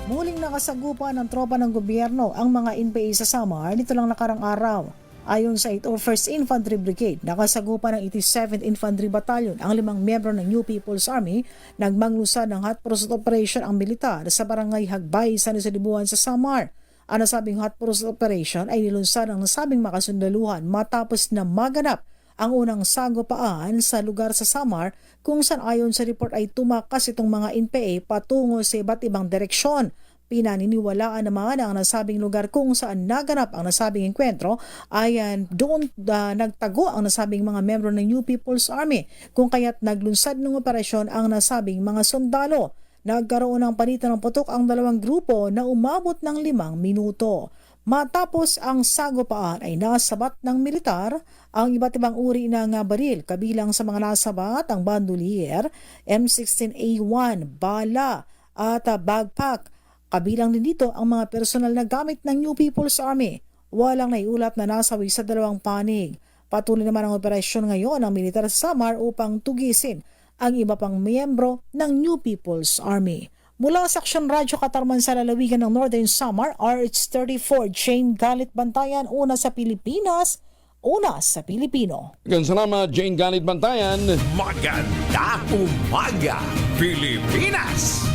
Muling nakasagupa ng tropa ng gobyerno ang mga NPA sa Samar nito lang nakarang araw. Ayon sa 1st Infantry Brigade, nakasagupa ng 87th Infantry Battalion ang 5 miyembro ng New People's Army. Nagmanglusad ng hot pursuit operation ang militar sa barangay Hagbay, San Jose de Buwan sa Samar. Ang nasabing hot pursuit operation ay nilunsad ng nasabing makasundaluhan matapos na maganap ang unang sagupaan sa lugar sa Samar kung saan ayon sa report ay tumakas itong mga NPA patungo sa iba't ibang direksyon. Pinaniniwalaan naman ang nasabing lugar kung saan naganap ang nasabing enkwentro ay doon nagtago ang nasabing mga membro ng New People's Army kung kaya't naglunsad ng operasyon ang nasabing mga sundalo. Nagkaroon ng palitan ng putok ang dalawang grupo na umabot ng 5 minuto. Matapos ang sagupaan ay nasabat ng militar ang iba't ibang uri ng baril, kabilang sa mga nasabat ang bandolier, M16A1, bala at backpack. Kabilang din dito ang mga personal na gamit ng New People's Army. Walang naiulat na nasawi sa dalawang panig. Patuloy naman ang operasyon ngayon ng militar sa Samar upang tugisin ang iba pang miyembro ng New People's Army. Mula sa Aksyon Radyo Katarman sa lalawigan ng Northern Samar, RH34, Jane Galit Bantayan, una sa Pilipinas, una sa Pilipino. Salamat, Jane Galit Bantayan. Maganda umaga, Pilipinas!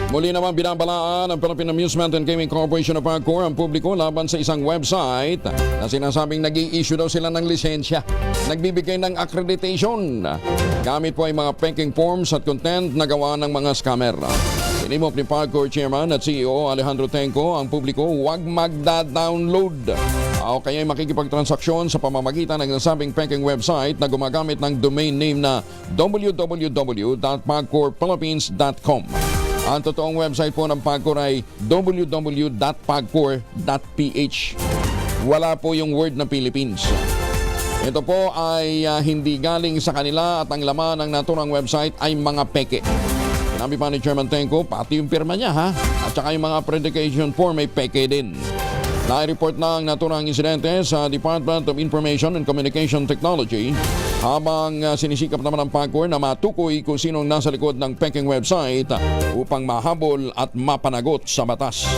Muli naman binabalaan ng Philippine Amusement and Gaming Corporation of PAGCOR ang publiko laban sa isang website na sinasabing nag-i-issue daw sila ng lisensya. Nagbibigay ng accreditation. Gamit po ay mga peking forms at content na gawa ng mga scammer. Inimok ni PAGCOR Chairman at CEO Alejandro Tenco ang publiko huwag magda-download o kaya ay makikipagtransaksyon sa pamamagitan ng nasabing peking website na gumagamit ng domain name na www.pagcorphilippines.com. Ang totoong website po ng PAGCOR ay www.pagcor.ph. Wala po yung word na Philippines. Ito po ay hindi galing sa kanila at ang laman ng naturang website ay mga peke. Sinabi pa ni Chairman Tenco, pati yung pirma niya at saka yung mga authentication form ay peke din. Na-report na ang naturang insidente sa Department of Information and Communication Technology habang sinisikap naman ng PAGCOR na matukoy kung sinong nasa likod ng peking website upang mahabol at mapanagot sa batas.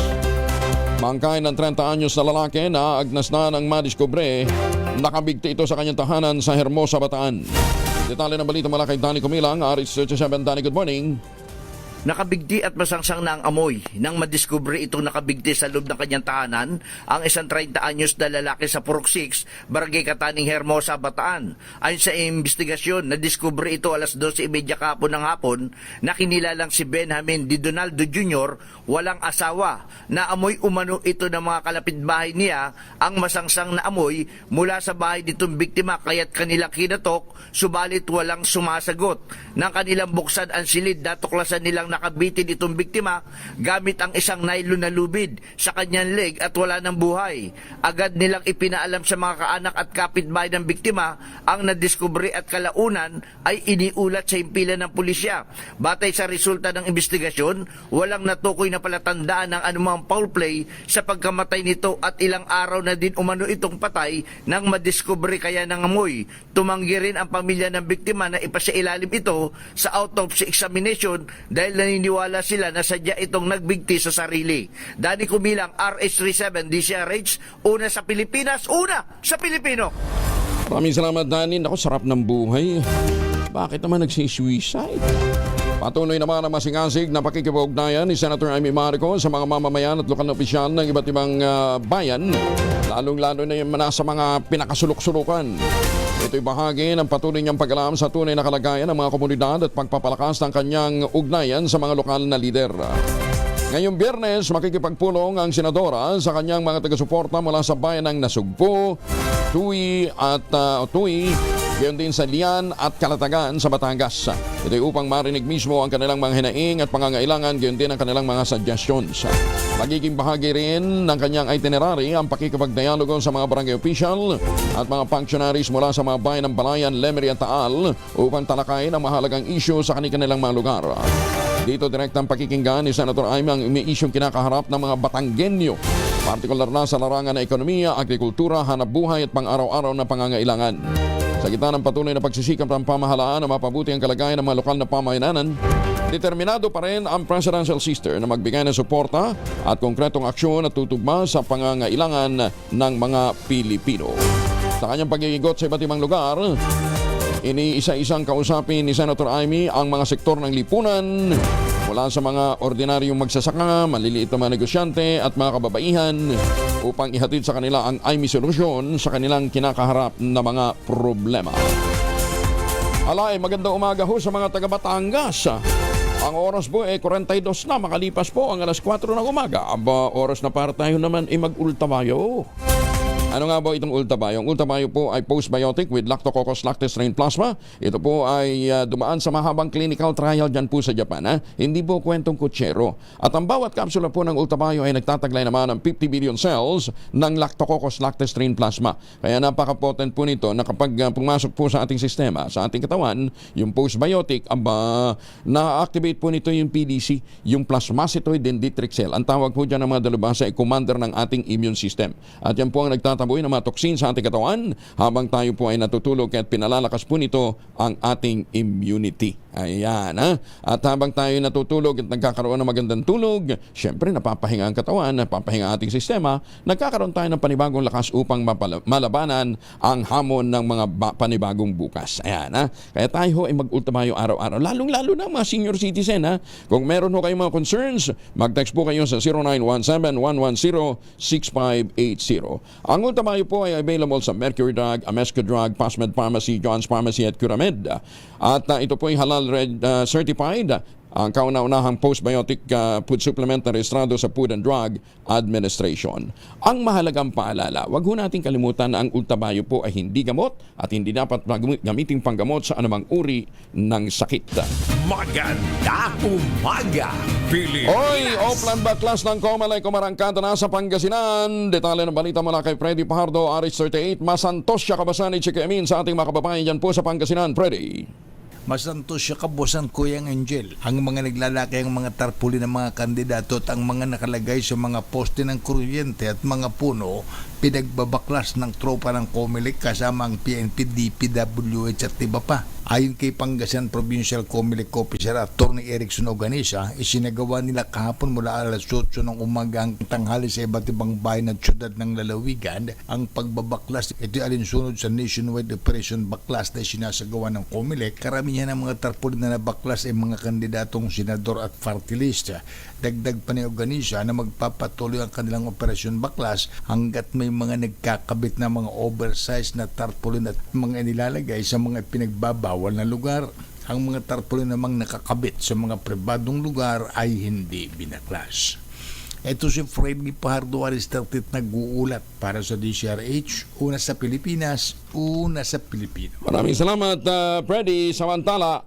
Mangkay ng 30 anyos na lalaki na agnas na ng madiskubre, nakabigti ito sa kanyang tahanan sa Hermosa, Bataan. Detalye ng balita mula kay Danny Kumilang, RH37. Danny, good morning. Nakabigti at masangsang na ang amoy nang madiskubre itong nakabigti sa loob ng kanyang tahanan ang isang 30 anyos na lalaki sa Purok 6, Barangay Kataning, Hermosa, Bataan. Ayon sa investigasyon, nadiskubre ito alas 12:30 kahapon ng hapon na kinilalang si Benjamin Di Donaldo Jr., walang asawa, na amoy umano ito ng mga kalapitbahay niya ang masangsang na amoy mula sa bahay nitong biktima kaya't kanilang kinatok subalit walang sumasagot. Nang kanilang buksan ang silid, natuklasan nilang nakabitin itong biktima gamit ang isang nylon na lubid sa kanyang leg at wala ng buhay. Agad nilang ipinaalam sa mga kaanak at kapitbahay ng biktima ang nadiskubre at kalaunan ay iniulat sa himpilan ng pulisya. Batay sa resulta ng investigasyon, walang natukoy na palatandaan ng anumang foul play sa pagkamatay nito at ilang araw na din umano itong patay nang madiskubre kaya ng amoy. Tumanggi rin ang pamilya ng biktima na ipasailalim ito sa autopsy examination dahil naniniwala sila na sadya itong nagbigti sa sarili. Dani Kumilang, RH37 DCRH, una sa Pilipinas, una sa Pilipino. Maraming salamat, Dani. Ako, sarap ng buhay. Bakit naman nagsisuicide? Patuloy naman ang masingasig na pakikipag-ugnayan ni Senator Amy Marcos sa mga mamamayan at lokal na opisyal ng iba't ibang bayan, lalong-lalo na yung nasa mga pinakasulok-sulukan. Ito'y bahagi ng patuloy niyang pag-alam sa tunay na kalagayan ng mga komunidad at pagpapalakas ng kanyang ugnayan sa mga lokal na lider. Ngayong Biyernes, makikipagpulong ang senadora sa kanyang mga taga-suporta mula sa bayan ng Nasugpo, Tuy at Tuy, gayon din sa Lian at Calatagan sa Batangas. Ito'y upang marinig mismo ang kanilang mga hinaing at pangangailangan, gayon din ang kanilang mga suggestions. Magiging bahagi rin ng kanyang itinerary ang pakikipagdialogo sa mga barangay official at mga functionaries mula sa mga bayan ng Balayan, Lemery at Taal upang talakayin ang mahalagang issue sa kanilang mga lugar. Dito direktang pakikinggan ni Senator Amy ang umi-isyong kinakaharap ng mga Batanggenyo, partikular na sa larangan ng ekonomiya, agrikultura, hanapbuhay at pang-araw-araw na pangangailangan. Sa gitna ng patuloy na pagsisikap ng pamahalaan na mapabuti ang kalagayan ng mga lokal na pamayanan, determinado pa rin ang presidential sister na magbigay ng suporta at konkretong aksyon at tutugma sa pangangailangan ng mga Pilipino. Sa kanyang pag-iigot sa iba't ibang lugar, iniisa-isang kausapin ni Senator Amy ang mga sektor ng lipunan mula sa mga ordinaryong magsasaka, maliliit na mga negosyante at mga kababaihan upang ihatid sa kanila ang Amy solusyon sa kanilang kinakaharap na mga problema. Alay, magandang umaga ho sa mga taga Batangas. Ang oras po ay 42 na, makalipas po ang alas 4 ng umaga. Aba, oras na para tayo naman mag-ultamayo. Ano nga ba itong Ultabayo? Ang Ultabayo po ay postbiotic with Lactococcus lactis-strain plasma. Ito po ay dumaan sa mahabang clinical trial dyan po sa Japan. Hindi po kwentong kutsero. At ang bawat kapsula po ng Ultabayo ay nagtataglay naman ng 50 billion cells ng Lactococcus lactis-strain plasma. Kaya napaka-potent po nito na kapag pumasok po sa ating sistema, sa ating katawan, yung postbiotic, na-activate po nito yung PDC, yung plasmacytoid dendritic cell. Ang tawag po dyan ng mga dalubhasa ay commander ng ating immune system. At yan po ang nagtataboy ng mga toxin sa ating katawan habang tayo po ay natutulog at pinalalakas po nito ang ating immunity. Ayan, ha? At habang tayo natutulog at nagkakaroon ng magandang tulog, syempre napapahinga ang katawan, napapahinga ang ating sistema, nagkakaroon tayo ng panibagong lakas upang malabanan ang hamon ng mga panibagong bukas. Ayan, ha? Kaya tayo ay mag-ultamayo araw-araw, lalong-lalo na mga senior citizen, ha? Kung meron ho kayong mga concerns, mag-text po kayo sa 0917-110-6580. Ang ultamayo po ay available sa Mercury Drug, Amesco Drug, Pasmed Pharmacy, John's Pharmacy at Curamed. At ito po ay halal certified, ang kauna-unahang postbiotic food supplement na rehistrado sa Food and Drug Administration. Ang mahalagang paalala, wag ho natin kalimutan na ang Ultabayo po ay hindi gamot at hindi dapat gamitin panggamot sa anumang uri ng sakit. Maganda umaga, Pilipinas! Oy, Oplan Baklas ng Comelec kumarangkada na sa Pangasinan. Detalye ng balita mula kay Freddy Pajardo, RH38. Masantos siya kabasani Chika Emin sa ating mga kababayan dyan po sa Pangasinan. Freddy. Masantos siya kabosan Kuyang Angel. Ang mga naglalaki, ang mga tarpuli ng mga kandidato at ang mga nakalagay sa mga poste ng kuryente at mga puno, pinagbabaklas ng tropa ng Comelec kasama ang PNP, DPWH at iba pa. Ayon kay Pangasinan Provincial Comelec Officer Atty. Erickson Oganesa, isinagawa nila kahapon mula alas 8 ng umaga ang tanghali sa iba't ibang bayan at syudad ng lalawigan ang pagbabaklas. Ito ay alinsunod sa nationwide operation baklas na sinasagawa ng Comelec. Karamihan ng mga tarpaulin na nabaklas ay mga kandidatong senador at party list. Dagdag pa ni Oganesa na magpapatuloy ang kanilang operasyon baklas hanggat may mga nagkakabit na mga oversized na tarpaulin at mga nilalagay sa mga pinagbabawal na lugar. Ang mga tarpaulin namang nakakabit sa mga pribadong lugar ay hindi binaklas. Ito si Freddy Pajardo, RH38 nag-uulat para sa DCRH, una sa Pilipinas, una sa Pilipino. Maraming salamat, Freddy. Samantala,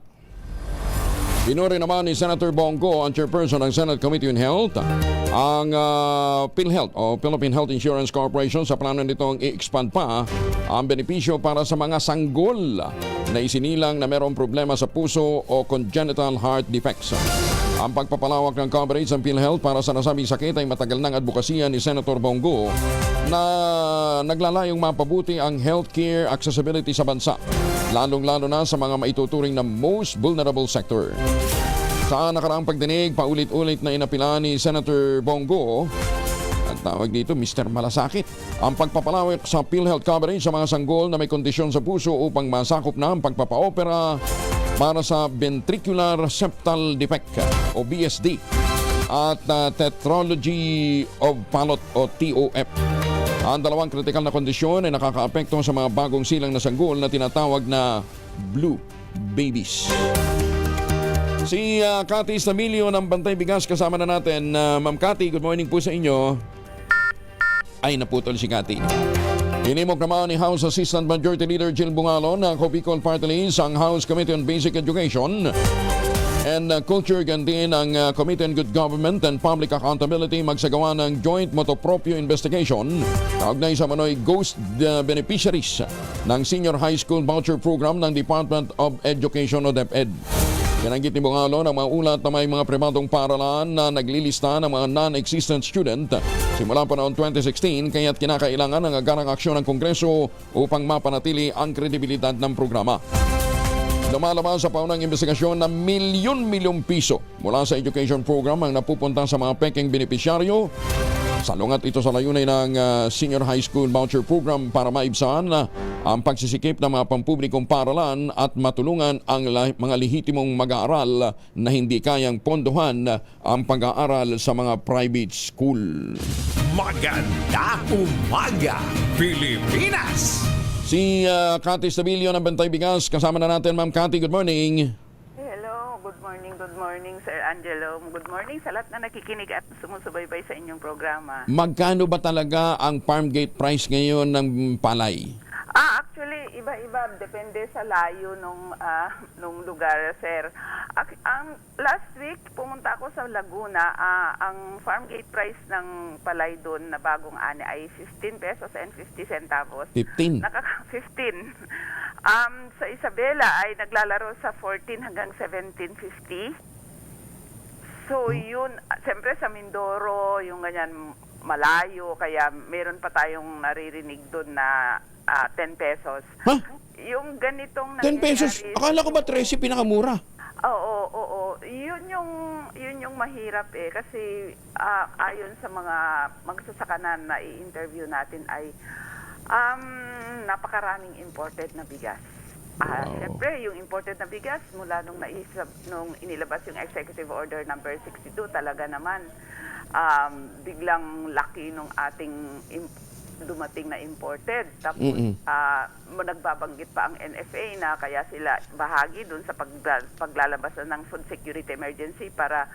Binuri naman ni Senator Bongo, ang chairperson ng Senate Committee on Health, ang PhilHealth o Philippine Health Insurance Corporation sa plano nitong i-expand pa ang benepisyo para sa mga sanggol na isinilang na mayroong problema sa puso o congenital heart defects. Ang pagpapalawak ng coverage ng PhilHealth para sa nasabing sakit ay matagal ng advokasya ni Senator Bongo na naglalayong mapabuti ang healthcare accessibility sa bansa, lalong-lalo na sa mga maituturing na most vulnerable sector. Sa nakaraang pagdinig, paulit-ulit na inapila ni Senator Bongo, ang tawag dito, Mr. Malasakit, ang pagpapalawak sa PhilHealth coverage sa mga sanggol na may kondisyon sa puso upang masakop na ang pagpapaopera para sa ventricular septal defect o BSD at tetralogy of Fallot o TOF. Ang dalawang kritikal na kondisyon ay nakakaapekto sa mga bagong silang na sanggol na tinatawag na blue babies. Si Cathy Stamilio ng Bantay Bigas kasama na natin. Ma'am Cathy, good morning po sa inyo. Ay, naputol si Cathy. Inimok naman ni House Assistant Majority Leader Jill Bungalon ng Copicol Party List ang House Committee on Basic Education and Culture, gandin ang Committee on Good Government and Public Accountability magsagawa ng joint motopropyo investigation kaugnay sa manoy ghost beneficiaries ng Senior High School Voucher Program ng Department of Education o DepEd. Pinanggit ni Bungalon ang mga ulat na may mga pribadong paaralan na naglilista ng mga non-existent student simula pa noong 2016 kaya't kinakailangan ng agarang aksyon ng Kongreso upang mapanatili ang kredibilidad ng programa. Lumalabas sa paunang investigasyon na milyon-milyong piso mula sa education program ang napupunta sa mga peking benepisyaryo. Salungat ito sa layunin ng Senior High School Voucher Program para maibsan ang pagsisikip ng mga pampublikong paaralan at matulungan ang mga lehitimong mag-aaral na hindi kayang pondohan ang pag-aaral sa mga private school. Maganda umaga, Pilipinas! Si Cathy Stabilio ng Bantay Bigas, kasama na natin. Ma'am Cathy, good morning. Hello, good morning Sir Angelo. Good morning sa lahat na nakikinig at sumusubaybay sa inyong programa. Magkano ba talaga ang farm gate price ngayon ng palay? Actually, iba-iba. Depende sa layo nung lugar, sir. Ang last week, pumunta ako sa Laguna. Ang farm gate price ng palay doon na bagong ani ay 15 pesos and 50 centavos. 15? 15. Sa Isabela ay naglalaro sa 14 hanggang 17.50. So, yun, siyempre sa Mindoro, yung ganyan malayo, kaya meron pa tayong naririnig doon na 10 pesos. Huh? Yung ganitong 10 pesos? Akala ko ba 13 pinakamura? Oo. Yun yung mahirap kasi ayon sa mga magsasaka na i-interview natin ay napakaraming imported na bigas. Siyempre, yung imported na bigas mula nung inilabas yung Executive Order number 62, talaga naman biglang laki nung ating dumating na imported. Tapos nagbabanggit pa ang NFA na kaya sila bahagi dun sa paglalabas ng food security emergency para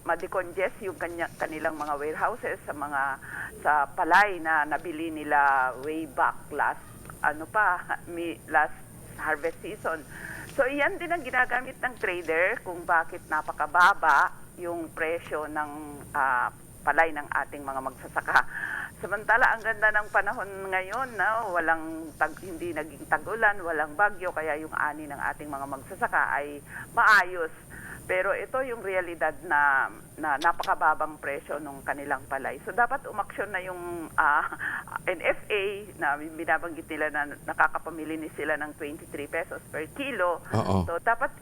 ma-decongest yung kanilang mga warehouses sa palay na nabili nila way back last harvest season. So iyan din ang ginagamit ng trader kung bakit napakababa yung presyo ng palay ng ating mga magsasaka. Samantala, ang ganda ng panahon ngayon na hindi naging tag-ulan, walang bagyo, kaya yung ani ng ating mga magsasaka ay maayos. Pero ito yung realidad na napakababang presyo ng kanilang palay. So dapat umaksyon na yung NFA na binabanggit nila na nakakapamili sila ng 23 pesos per kilo. So dapat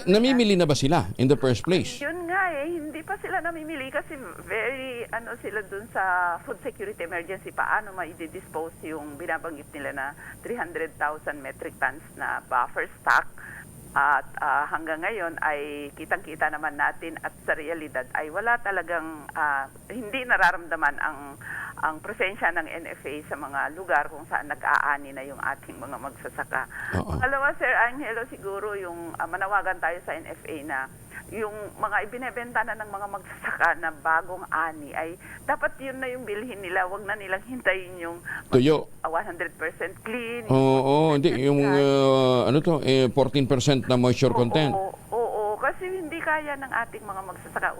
namimili na ba sila in the first place? Yun nga hindi pa sila namimili kasi very sila dun sa food security emergency, paano ma-dispose yung binabanggit nila na 300,000 metric tons na buffer stock. At hanggang ngayon ay kitang-kita naman natin at sa realidad ay wala talagang hindi nararamdaman ang presensya ng NFA sa mga lugar kung saan nag-aani na yung ating mga magsasaka. Pangalawa, Sir Angelo, siguro yung manawagan tayo sa NFA na yung mga ibinebenta na ng mga magsasaka na bagong ani ay dapat yun na yung bilhin nila, wag na nilang hintayin yung tuyo 100% clean. Hindi yung 14% na moisture content. Oo, kasi hindi kaya ng ating mga magsasaka.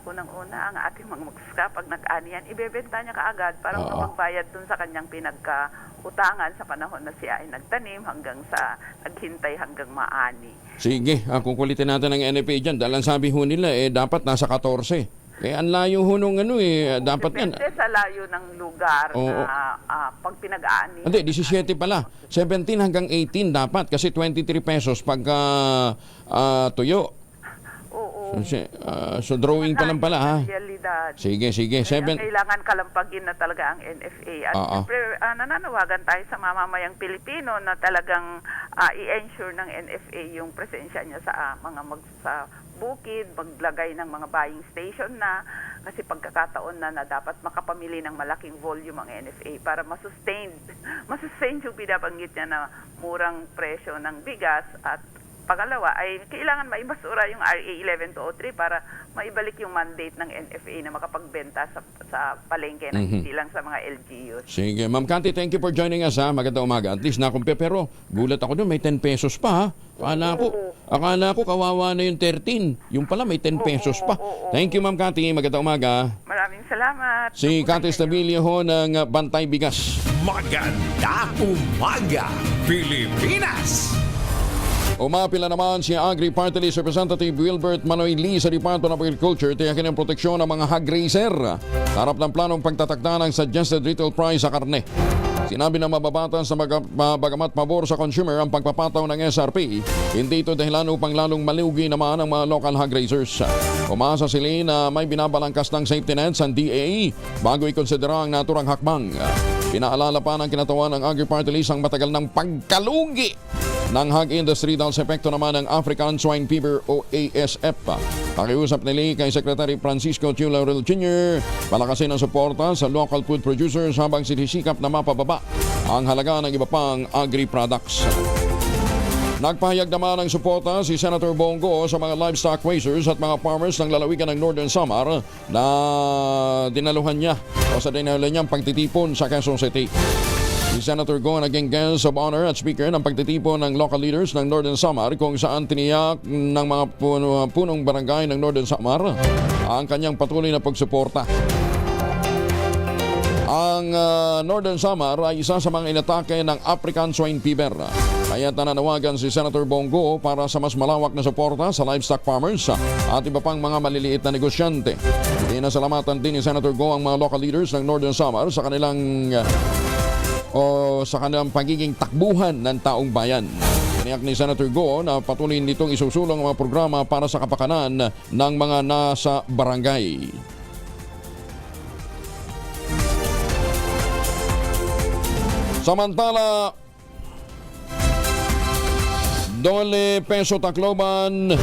Unang-una, ang ating mga magsasaka, pag nag-ani yan, ibebenta niya kaagad para magbayad dun sa kanyang pinagkautangan sa panahon na siya ay nagtanim hanggang sa naghintay hanggang maani. Sige, kukulitin natin ang NFA dyan. Dahil ang sabi ho nila, dapat nasa 14. Ang layo ho nung dapat yan. Depende sa layo ng lugar na pag pinag-aani. Hindi, 17 pala. 17 hanggang 18 dapat kasi 23 pesos pagka tuyo. Oo. So drawing pa lang pala ha. Realidad. Sige. Kailangan kalampagin na talaga ang NFA. At siyempre, nananawagan tayo sa mamamayang Pilipino na talagang i-ensure ng NFA yung presensya niya sa sa bukid, maglagay ng mga buying station na kasi pagkakataon na dapat makapamili ng malaking volume ang NFA para masustain yung binabanggit niya na murang presyo ng bigas. At pangalawa ay kailangan maibasura yung RA 11203 para maibalik yung mandate ng NFA na makapagbenta sa palengke na hindi lang sa mga LGUs. Sige, Ma'am Cathy, thank you for joining us ha. Magandang umaga. At least nakumpe, pero gulat ako doon, may 10 pesos pa ha. Akala ko kawawa na yung 13. Yung pala may 10 pesos pa. Thank you, Ma'am Cathy. Magandang umaga. Maraming salamat. Si Cathy Stabilio ho ng Bantay Bigas. Maganda umaga, Pilipinas! Umapila naman si Agri Party List Representative Wilbert Manoy Lee sa Department of Agriculture tiyakin ang proteksyon ng mga hog raiser. Harap ng planong pagtatakda ng suggested retail price sa karne. Sinabi ng mababatas na bagamat pabor sa consumer ang pagpapataw ng SRP, hindi ito dahilan upang lalong malugi naman ang mga local hog raisers. Umasa sila na may binabalangkas ng safety nets ang DA bago ikonsidera ang naturang hakbang. Pinaalala pa ng kinatawan ng Agri Party List ang matagal ng pagkalugi ng hog industry dahil sa epekto naman ng African Swine Fever o ASF. Pakiusap nila kay Secretary Francisco Tiu Laurel Jr. palakasin ang suporta sa local food producers habang sinisikap na mapababa ang halaga ng iba pang agri-products. Nagpahayag naman ng suporta si Senator Bongo sa mga livestock raisers at mga farmers ng lalawigan ng Northern Samar na dinaluhan niya niyang pagtitipon sa Quezon City. Si Senator Go naging guest of honor at speaker ng pagtitipon ng local leaders ng Northern Samar kung saan tiniyak ng mga punong barangay ng Northern Samar ang kanyang patuloy na pagsuporta. Ang Northern Samar ay isa sa mga inatake ng African Swine Fever. Kaya nananawagan si Senator Bongo para sa mas malawak na suporta sa livestock farmers at iba pang mga maliliit na negosyante. Dinasalamatan din ni Senator Go ang mga local leaders ng Northern Samar sa kanilang pagiging takbuhan ng taong bayan. Tiniyak ni Senator Go na patuloy nitong isusulong ang mga programa para sa kapakanan ng mga nasa barangay. Samantala, 12 peso Tacloban,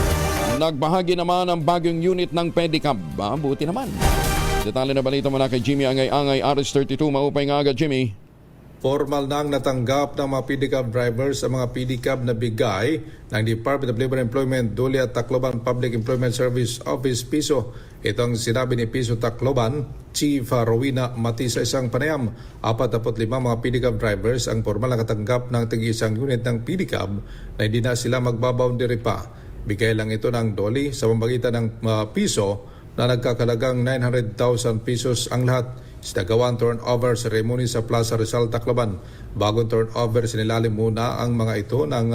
nagbahagi naman ang bagong unit ng pedicab. Buti naman. Detalye na balita mula kay Jimmy Angay-Angay, RS32. Maupay nga agad, Jimmy. Formal nang natanggap ng mga pedicab drivers ang mga pedicab na bigay ng Department of Labor and Employment, Dole at Tacloban Public Employment Service Office, PISO. Ito ang sinabi ni PISO Tacloban, Chief Rowena Mati sa isang panayam. 45 mga pedicab drivers ang formal na katanggap ng tig-isang unit ng pedicab na hindi na sila magbaboundary pa. Bigay lang ito ng Dole sa pamamagitan ng PISO na nagkakalagang 900,000 pesos ang lahat. Sinagawang turnover ceremony sa Plaza Rizal, Tacloban. Bagong turnover, sinilalim muna ang mga ito ng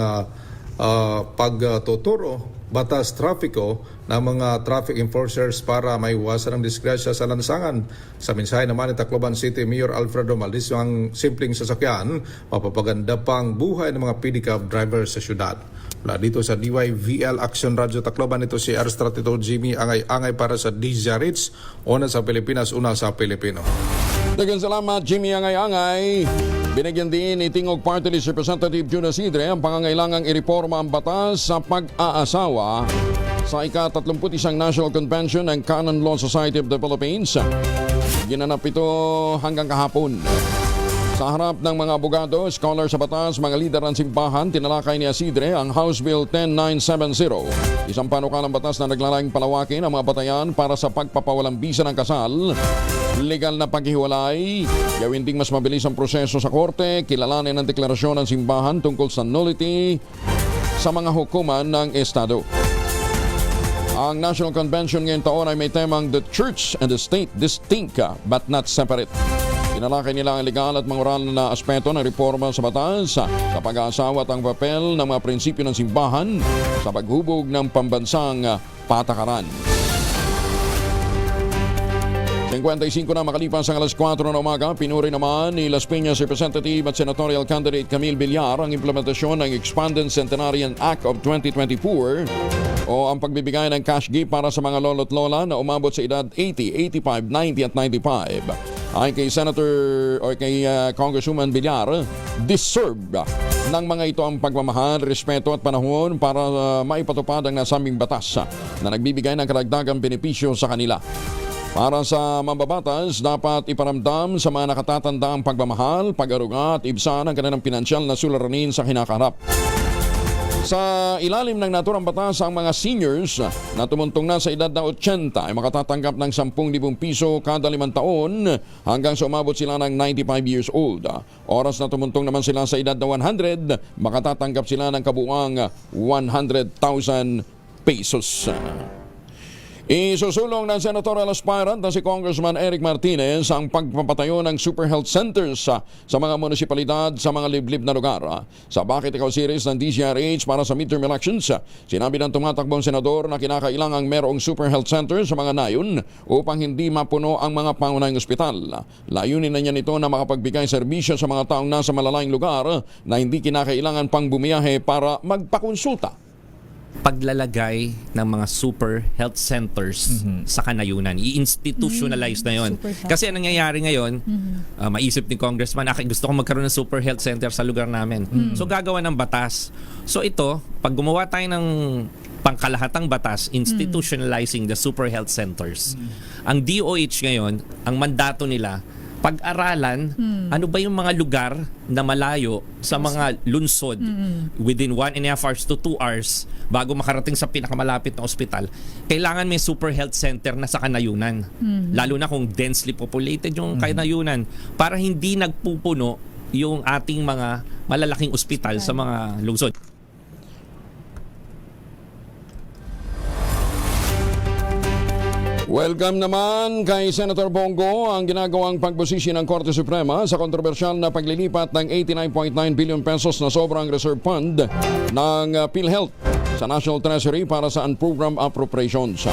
pagtuturo, batas trapiko ng mga traffic enforcers para maiwasan ang disgrasya sa lansangan. Sa mensahe naman ni Tacloban City Mayor Alfredo Maldis, ang simpleng sasakyan, mapapaganda pang buhay ng mga pedicab drivers sa syudad. Mula dito sa DYVL Action Radio Tacloban, ito si RS32 Jimmy Angay-Angay para sa DZRH, una sa Pilipinas, una sa Pilipino. Daghang salamat, Jimmy Angay-Angay. Binigyan din ni Tingog Party List Representative June Isidre ang pangangailangang ireforma ang batas sa pag-aasawa sa ika-31 National Convention ng Canon Law Society of the Philippines. Ginanap ito hanggang kahapon. Sa harap ng mga abogado, scholar sa batas, mga lider ng simbahan, tinalakay ni Isidre ang House Bill 10970. Isang panukalang batas na naglalayong palawakin ang mga batayan para sa pagpapawalang bisa ng kasal, legal na paghiwalay, gawin ding mas mabilis ang proseso sa korte, kilalanin ang deklarasyon ng simbahan tungkol sa nullity sa mga hukuman ng Estado. Ang National Convention ngayong taon ay may temang The Church and the State Distinct but not separate. Tinalakay nila ang legal at moral na aspeto ng reforma sa batas sa pag-aasawa at ang papel ng mga prinsipyo ng simbahan sa paghubog ng pambansang patakaran. 55 na makalipas ang alas 4 na umaga, pinuri naman ni Las Piñas Representative at Senatorial Candidate Camille Villar ang implementasyon ng Expanded Centenarian Act of 2024 o ang pagbibigay ng cash gift para sa mga lolo't lola na umabot sa edad 80, 85, 90 at 95. Ay kay Senator o kay Congresswoman Villar, deserve ng mga ito ang pagmamahal, respeto at panahon para maipatupad ang nasambing batas na nagbibigay ng karagdagang benepisyo sa kanila. Para sa mambabatas, dapat iparamdam sa mga nakatatanda ang pagmamahal, pag-aruga at ibsa ng kanilang pinansyal na suliranin sa kinakaharap. Sa ilalim ng naturang batas, ang mga seniors na tumuntong na sa edad na 80 ay makatatanggap ng 10,000 piso kada 5 taon hanggang sa umabot sila ng 95 years old. Oras na tumuntong naman sila sa edad na 100, makatatanggap sila ng kabuuang 100,000 pesos. Isusulong ng senatorial aspirant na si Congressman Eric Martinez ang pagpapatayo ng super health centers sa mga munisipalidad sa mga liblib na lugar. Sa Bakit Ikaw series ng DZRH para sa midterm elections, sinabi ng tumatakbong senador na kinakailangang merong super health centers sa mga nayon upang hindi mapuno ang mga pangunahing ospital. Layunin na niya nito na makapagbigay serbisyo sa mga taong nasa malalayong lugar na hindi kinakailangan pang bumiyahe para magpakonsulta. Paglalagay ng mga super health centers sa kanayunan. I-institutionalize na yon. Kasi ang nangyayari ngayon, maisip ni Congressman, gusto ko magkaroon ng super health center sa lugar namin. So gagawa ng batas. So ito, pag gumawa tayo ng pangkalahatang batas, institutionalizing the super health centers. Ang DOH ngayon, ang mandato nila, pag-aralan ano ba yung mga lugar na malayo sa mga lunsod within 1.5 hours to 2 hours bago makarating sa pinakamalapit na ospital. Kailangan may super health center na sa kanayunan. Lalo na kung densely populated yung kanayunan para hindi nagpupuno yung ating mga malalaking ospital sa mga lungsod. Welcome naman kay Senator Bongo ang ginagawang pagbusisi ng Korte Suprema sa kontrobersyal na paglilipat ng 89.9 billion pesos na sobrang reserve fund ng PhilHealth sa National Treasury para sa unprogrammed appropriations.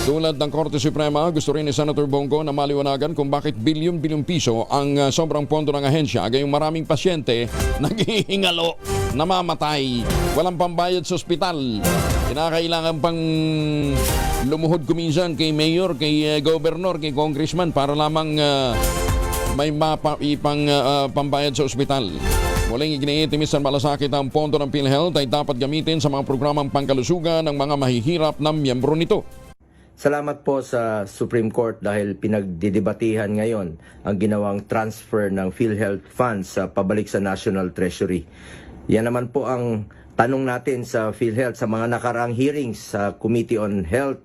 Tulad ng Korte Suprema, gusto rin ni Senator Bongo na maliwanagan kung bakit bilyon-bilyong piso ang sobrang pondo ng ahensya, gayong maraming pasyente naghihingalo, namamatay, walang pambayad sa ospital. Kinakailangan pang lumuhod kuminsan kay mayor, kay governor, kay congressman para lamang may pambayad sa ospital. Muling iginiitimis ng malasakit ang pondo ng PhilHealth ay dapat gamitin sa mga programang pangkalusugan ng mga mahihirap na miyembro nito. Salamat po sa Supreme Court dahil pinagdidebatihan ngayon ang ginawang transfer ng PhilHealth funds sa pabalik sa National Treasury. Yan naman po ang tanong natin sa PhilHealth sa mga nakaraang hearings sa Committee on Health.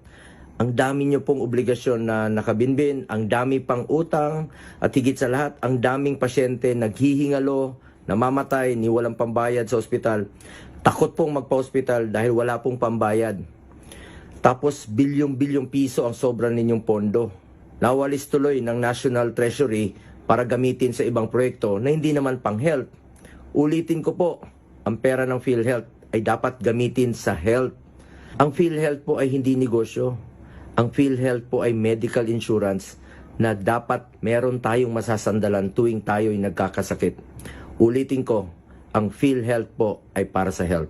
Ang dami nyo pong obligasyon na nakabinbin, ang dami pang utang at higit sa lahat, ang daming pasyente naghihingalo, namamatay, ni walang pambayad sa ospital. Takot pong magpa-ospital dahil wala pong pambayad. Tapos bilyong-bilyong piso ang sobra ninyong pondo. Nawalis tuloy ng National Treasury para gamitin sa ibang proyekto na hindi naman pang health. Ulitin ko po, ang pera ng PhilHealth ay dapat gamitin sa health. Ang PhilHealth po ay hindi negosyo. Ang PhilHealth po ay medical insurance na dapat meron tayong masasandalan tuwing tayo ay nagkakasakit. Ulitin ko, ang PhilHealth po ay para sa health.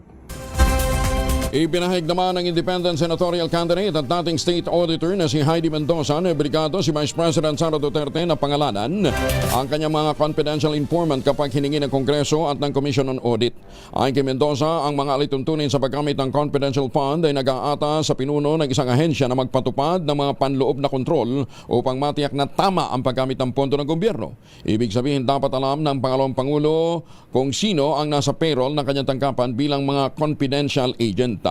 Ipinahayag naman ng Independent Senatorial Candidate at dating State Auditor na si Heidi Mendoza na brigado si Vice President Sara Duterte na pangalanan ang kanyang mga confidential informant kapag hiningi ng Kongreso at ng Commission on Audit. Ayon kay Mendoza, ang mga alituntunin sa paggamit ng confidential fund ay nag-aata sa pinuno ng isang ahensya na magpatupad ng mga panloob na kontrol upang matiyak na tama ang paggamit ng pondo ng gobyerno. Ibig sabihin, dapat alam ng Pangalawang Pangulo kung sino ang nasa payroll ng kanyang tanggapan bilang mga confidential agent.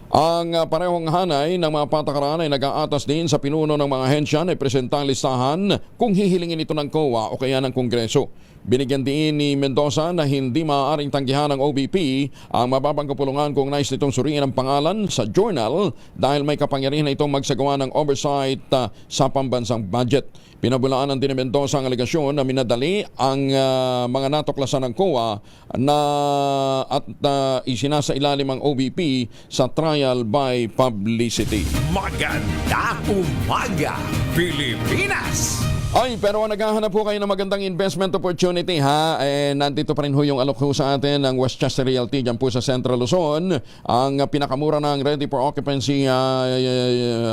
Ang parehong hanay ng mga patakaran ay nag-aatas din sa pinuno ng mga ahensya na ipresentang listahan kung hihilingin ito ng COA o kaya ng Kongreso. Binigyan din ni Mendoza na hindi maaaring tanggihan ng OBP ang mababang kapulungan kung nais nitong suriin ang pangalan sa journal dahil may kapangyarihan na itong magsagawa ng oversight sa pambansang budget. Pinabulaan ng din ni Mendoza ang alegasyon na minadali ang mga natuklasan ng COA at isinasa ilalim ang OBP sa trial by publicity. Magandang umaga, Pilipinas! Ay, pero naghahanap po kayo ng magandang investment opportunity ha. Nandito pa rin ho yung alok ho sa atin ng Westchester Realty dyan po sa Central Luzon. Ang pinakamura ng ready for occupancy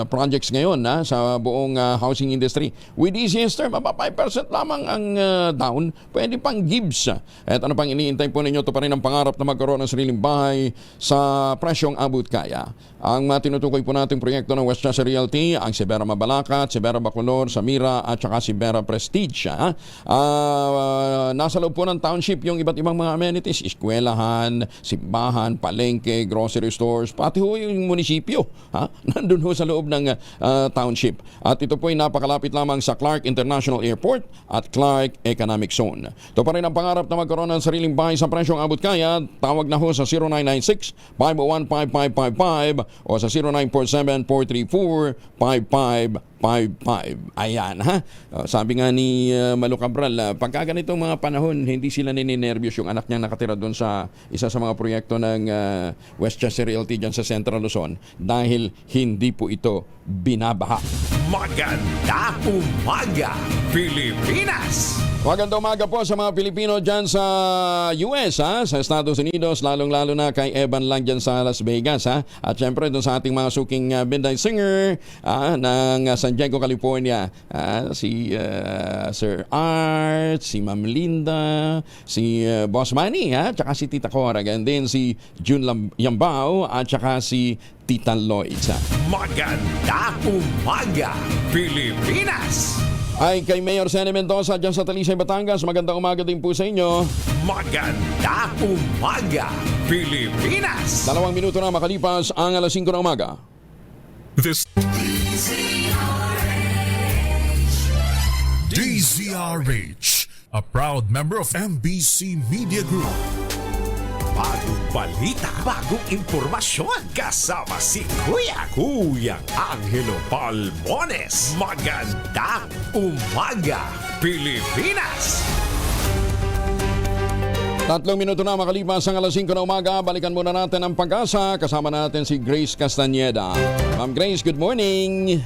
projects ngayon sa buong housing industry. With easiest term, 5% lamang ang down. Pwede pang gives. At ano pang iniintay po ninyo, ito pa rin ang pangarap na magkaroon ng sariling bahay sa presyong abot kaya. Ang tinutukoy po nating proyekto ng Westchester Realty, ang Sibera Mabalacat, Sibera Bacolor, Samira at saka Sibera Prestige. Nasa loob po ng township yung iba't ibang mga amenities, eskwelahan, simbahan, palengke, grocery stores, pati ho yung munisipyo. Nandun ho sa loob ng township. At ito po ay napakalapit lamang sa Clark International Airport at Clark Economic Zone. Ito pa rin ang pangarap na magkaroon ng sariling bahay sa presyong abot kaya. Tawag na ho sa 0996-501-5555 o sa 0947-434-5555. Ayan ha. Sabi nga ni Malu Cabral, pagka ganitong mga panahon, hindi sila ninenervyos yung anak niyang nakatira doon sa isa sa mga proyekto ng Westchester Realty dyan sa Central Luzon dahil hindi po ito binabaha. Magandang umaga, Pilipinas! Magandang umaga po sa mga Pilipino dyan sa US, sa Estados Unidos, lalong-lalo na kay Evan lang dyan sa Las Vegas. At syempre doon sa ating mga suking midnight singer ng San Diego, California. Si Sir Art, si Ma'am Linda, si Boss Manny, tsaka si Tita Cora, and then si June Yambao, at saka si Tita Lloyd. Magandang umaga, Pilipinas! Ay kay Mayor Sene Mendoza dyan sa Talisay, Batangas. Magandang umaga din po sa inyo. Magandang umaga, Pilipinas! 2 minuto na makalipas ang alas 5 ng umaga. This DZRH, a proud member of MBC Media Group. Bagong balita, bagong impormasyon, kasama si Kuyang Angelo Palmones. Magandang umaga, Pilipinas! 3 minuto na makalipas ang alas 5 na umaga. Balikan muna natin ang Pag-asa. Kasama natin si Grace Castañeda. Ma'am Grace, good morning.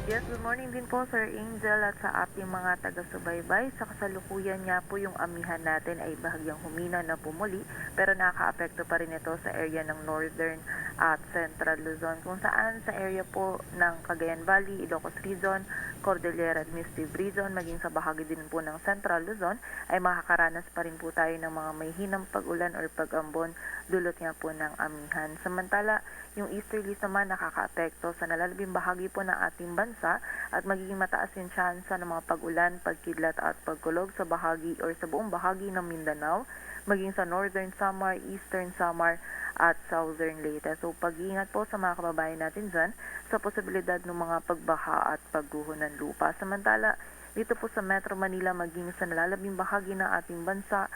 Yes, good morning din po Sir Angel at sa ating mga taga-subaybay. Sa kasalukuyan nga po yung amihan natin ay bahagyang humina na pumuli pero nakaka-apekto pa rin ito sa area ng Northern at Central Luzon kung saan sa area po ng Cagayan Valley, Ilocos Region, Cordillera at Misty Region maging sa bahagi din po ng Central Luzon ay makakaranas pa rin po tayo ng mga may hinang pag-ulan or pag-ambon dulot nga po ng amihan. Samantala, yung easterlies naman nakaka-apekto sa nalalabing bahagi po ng ating bansa at magiging mataas yung tsansa ng mga pag-ulan, pagkidlat at pagkulog sa bahagi or sa buong bahagi ng Mindanao, maging sa Northern Samar, Eastern Samar at Southern Leyte. So pag-iingat po sa mga kababayan natin dyan sa posibilidad ng mga pagbaha at pagguho ng lupa. Samantala, dito po sa Metro Manila maging sa nalalabing bahagi ng ating bansa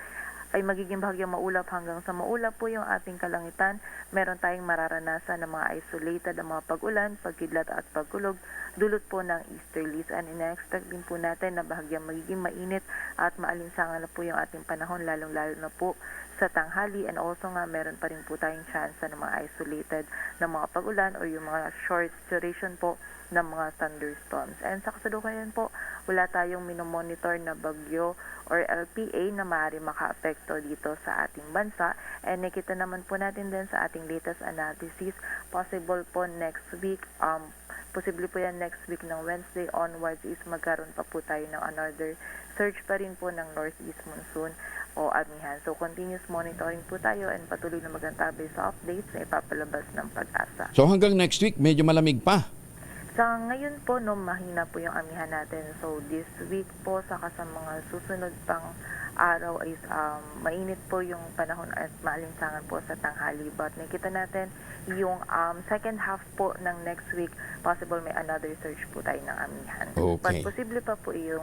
ay magiging bahagyang maulap hanggang sa maulap po yung ating kalangitan. Meron tayong mararanasan ng mga isolated na mga pag-ulan, pagkidlat at pagkulog dulot po ng easterlies. And ina-expect din po natin na bahagyang magiging mainit at maalinsangan na po yung ating panahon lalong-lalo na po sa tanghali. And also nga meron pa rin po tayong chance ng mga isolated na mga pag-ulan o yung mga short duration po ng mga thunderstorms. And sa kasalukuyan po, wala tayong minomonitor na bagyo or LPA na maaari maka-apekto dito sa ating bansa. And nakita naman po natin din sa ating latest analysis, possible po next week, posible po yan next week ng Wednesday onwards is magkaroon pa po tayo ng another surge pa rin po ng northeast monsoon o amihan. So continuous monitoring po tayo and patuloy na magantabay sa updates na ipapalabas ng Pag-asa. So hanggang next week, medyo malamig pa. Sa ngayon po, mahina po yung amihan natin. So this week po, saka sa mga susunod pang araw ay mainit po yung panahon at maalinsangan po sa tanghali. But nakita natin yung second half po ng next week, possible may another surge po tayo ng amihan. Okay. But posible pa po yung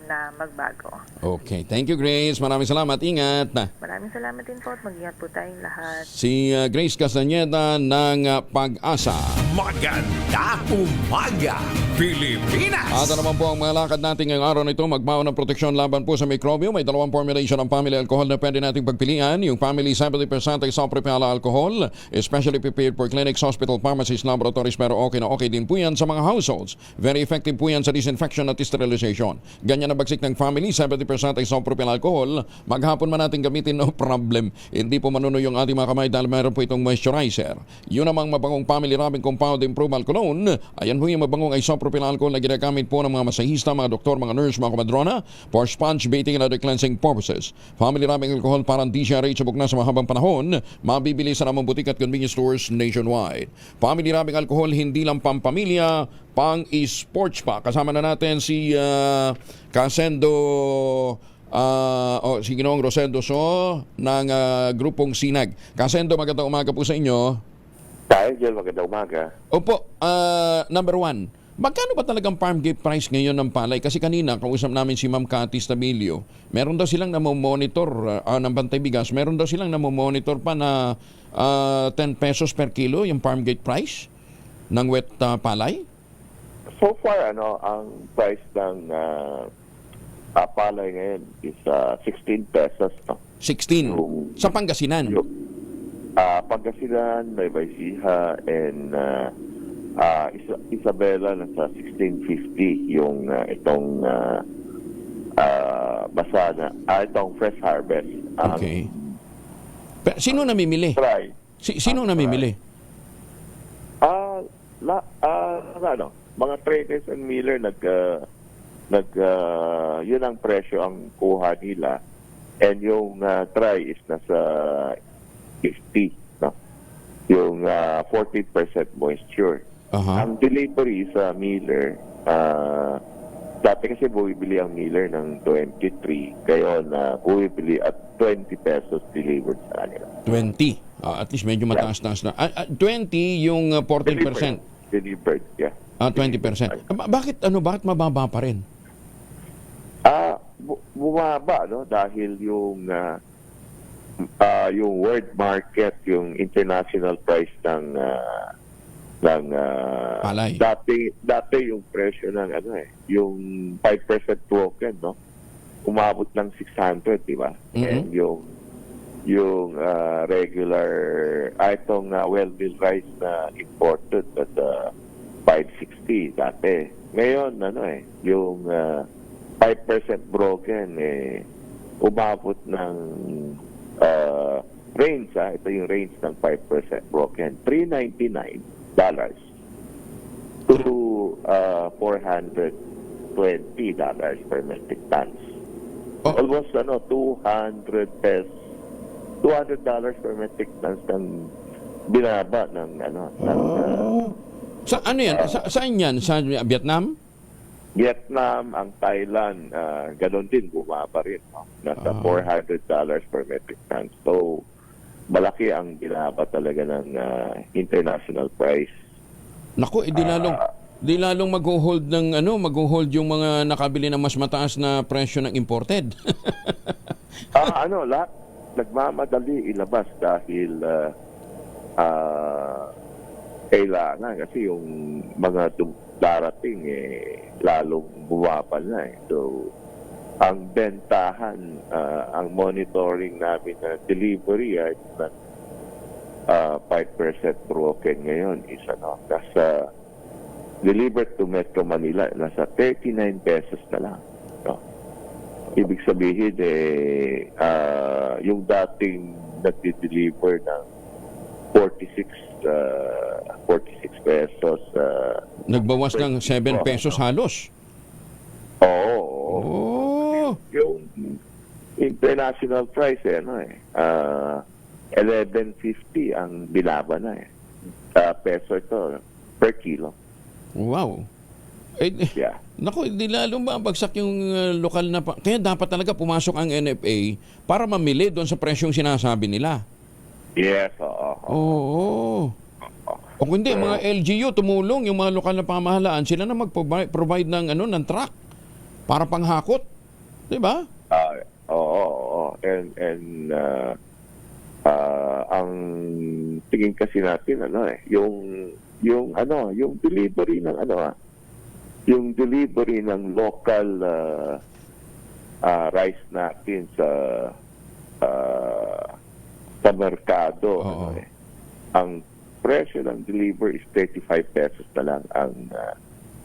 na magbago. Okay. Thank you, Grace. Maraming salamat. Ingat. Maraming salamat din po at mag-ingat po tayong lahat. Si Grace Castañeda ng Pag-asa. Magandang umaga, Pilipinas! At naman po ang mga lakad natin ngayong araw na ito, magbaon ng proteksyon laban po sa mikrobyo. May dalawang formulation ng family alcohol na pwede nating pagpilian. Yung family 70% isopropyl alcohol, especially prepared for clinics, hospital, pharmacies, laboratories, pero okay na okay din po yan sa mga households. Very effective po yan sa disinfection at sterilization. Ganyan na bagsik ng family 70% isopropyl alcohol. Maghapon man natin gamitin, no problem. Hindi po manuno yung ating mga kamay dahil meron po itong moisturizer. Yun namang mabangong family rubbing compound improved cologne. Ayan po yung mabangong isopropyl alcohol na ginagamit po ng mga masahista, mga doktor, mga nurse, mga komadrona for sponge bathing and other cleansing purposes. Family rubbing alcohol parang di siya reachable na sa mahabang panahon. Mabibili sa namang butik at convenience stores nationwide. Family rubbing alcohol hindi lang pampamilya, pang-esports pa. Kasama na natin si Casendo si Ginoong Rosendo ng grupong Sinag. Casendo, magandang umaga po sa inyo. Angel, magandang umaga. Opo, number one, magkano ba talagang farm gate price ngayon ng palay? Kasi kanina, kausap namin si Ma'am Cathy Stabilio, meron daw silang namomonitor ng Bantay Bigas, meron daw silang namomonitor pa na 10 pesos per kilo yung farm gate price ng wet palay? So far, ang price ng palay ngayon is 16 pesos. No? 16? Sa Pangasinan? Pangasinan, Nueva Ecija, and Isabela nasa 16.50 yung itong itong fresh harvest. Okay. Pero sino namimili? Sino namimili? Mga traders and miller yun ang presyo ang kuha nila, and yung dry is nasa 50, no? Yung 40% moisture. Ang delivery sa miller, dati kasi bumibili ang miller ng 23, ngayon bumibili at 20 pesos delivered sa kanila. 20? At least medyo mataas-taas na. 20 yung 14%. Delivered, yeah. 20%. Bakit mababa pa rin? Bumaba, no? Dahil yung world market, yung international price ng palay. Dati yung presyo ng yung 5% broken, no? Umabot ng 600, di ba? And yung regular itong well-milled rice na imported at 560 dati. Ngayon yung 5% broken umabot ng range, ito yung range ng 5% broken, $399 to $420 per metric tons. Almost $200 per metric tons ng binaba ng sa ano yan? Saan yan? Sa Vietnam? Vietnam, ang Thailand, ganon din, bumaba rin. No? Nasa $400 per metric ton. So, malaki ang binaba talaga ng international price. Naku, di lalong mag-hold mag-hold yung mga nakabili ng mas mataas na presyo ng imported. Lahat nagmamadali ilabas dahil kailangan kasi yung mga darating lalong bumaba na So ang bentahan, ang monitoring namin na delivery ay 5% broken ngayon is nasa delivered to Metro Manila nasa 39 pesos na lang. No? Ibig sabihin yung dating nagdi-deliver ng 46 pesos. Nagbawas ng 7 pesos halos. Oo. Yung international price 11.50 ang binaba na peso ito per kilo. Wow. Yeah. Naku, di lalong babagsak yung lokal na... Kaya dapat talaga pumasok ang NFA para mamili doon sa presyong sinasabi nila. Yes, oo. Oo. O kundi, mga LGU tumulong, yung mga lokal na pamahalaan, sila na mag-provide ng, ng truck para panghakot. Di ba? Oo. And ang tingin kasi natin, yung delivery ng yung delivery ng local rice natin sa merkado. Ang presyo ng delivery is 35 pesos na lang ang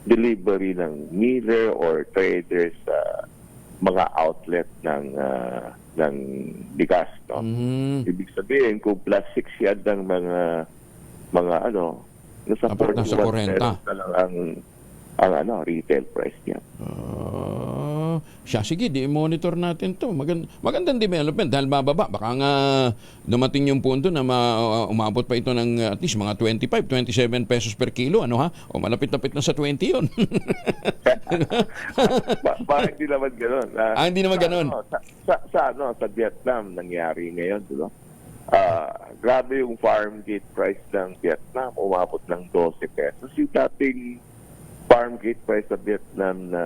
delivery ng miller or traders sa mga outlet ng bigas. No? Ibig sabihin, kung plus 6 yan ng mga nasa 41 pesos na lang ang retail price niya. Sige, di-monitor natin to. Magandang development dahil bababa. Baka nga dumating yung punto na umabot pa ito ng at least mga 25, 27 pesos per kilo. O malapit-lapit na sa 20 yun. Bakit hindi naman gano'n? Hindi naman gano'n. Sa Vietnam nangyari ngayon. Grabe yung farm gate price ng Vietnam. Umabot ng 12 pesos. Yung dating farm gate price sa Vietnam na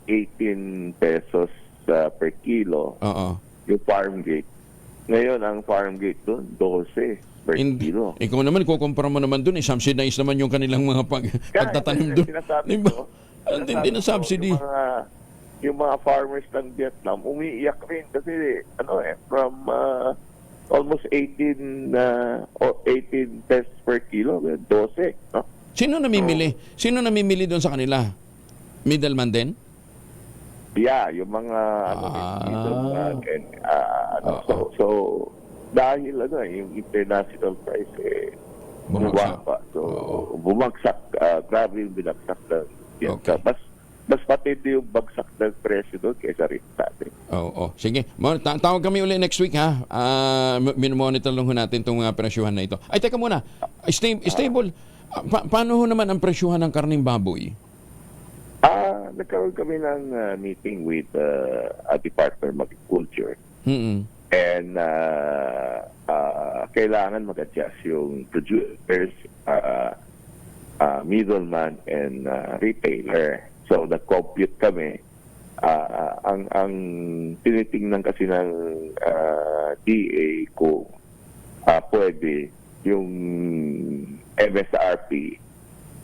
18 pesos per kilo. Yung farm gate. Ngayon, ang farm gate doon, 12 per kilo. Ikaw naman, kukumpara mo naman doon, subsidize naman yung kanilang mga pagtatanim doon. Diba? Hindi na subsidy. Yung mga farmers ng Vietnam, umiiyak rin kasi from almost 18 pesos per kilo, 12. No? Sino namimili? Sino namimili doon sa kanila? Middleman din? Yeah, yung mga middleman. So dahil yung international price bumagsak. So bumagsak, grabe yung binagsak ng Vietnam. Mas patindi yung bagsak ng presyo doon kaysa rin natin. Sige. Tawag kami ulit next week, ha? Minomonitor lang natin itong mga presyuhan na ito. Ay, teka muna. Stable. Paano naman ang presyuhan ng karning baboy? Nagkaroon kami ng meeting with Department of Agriculture. And kailangan mag-adjust yung producers, middleman, and retailer. So, nag-compute kami. Ang tinitingnan kasi ng DA kung pwede yung MSRP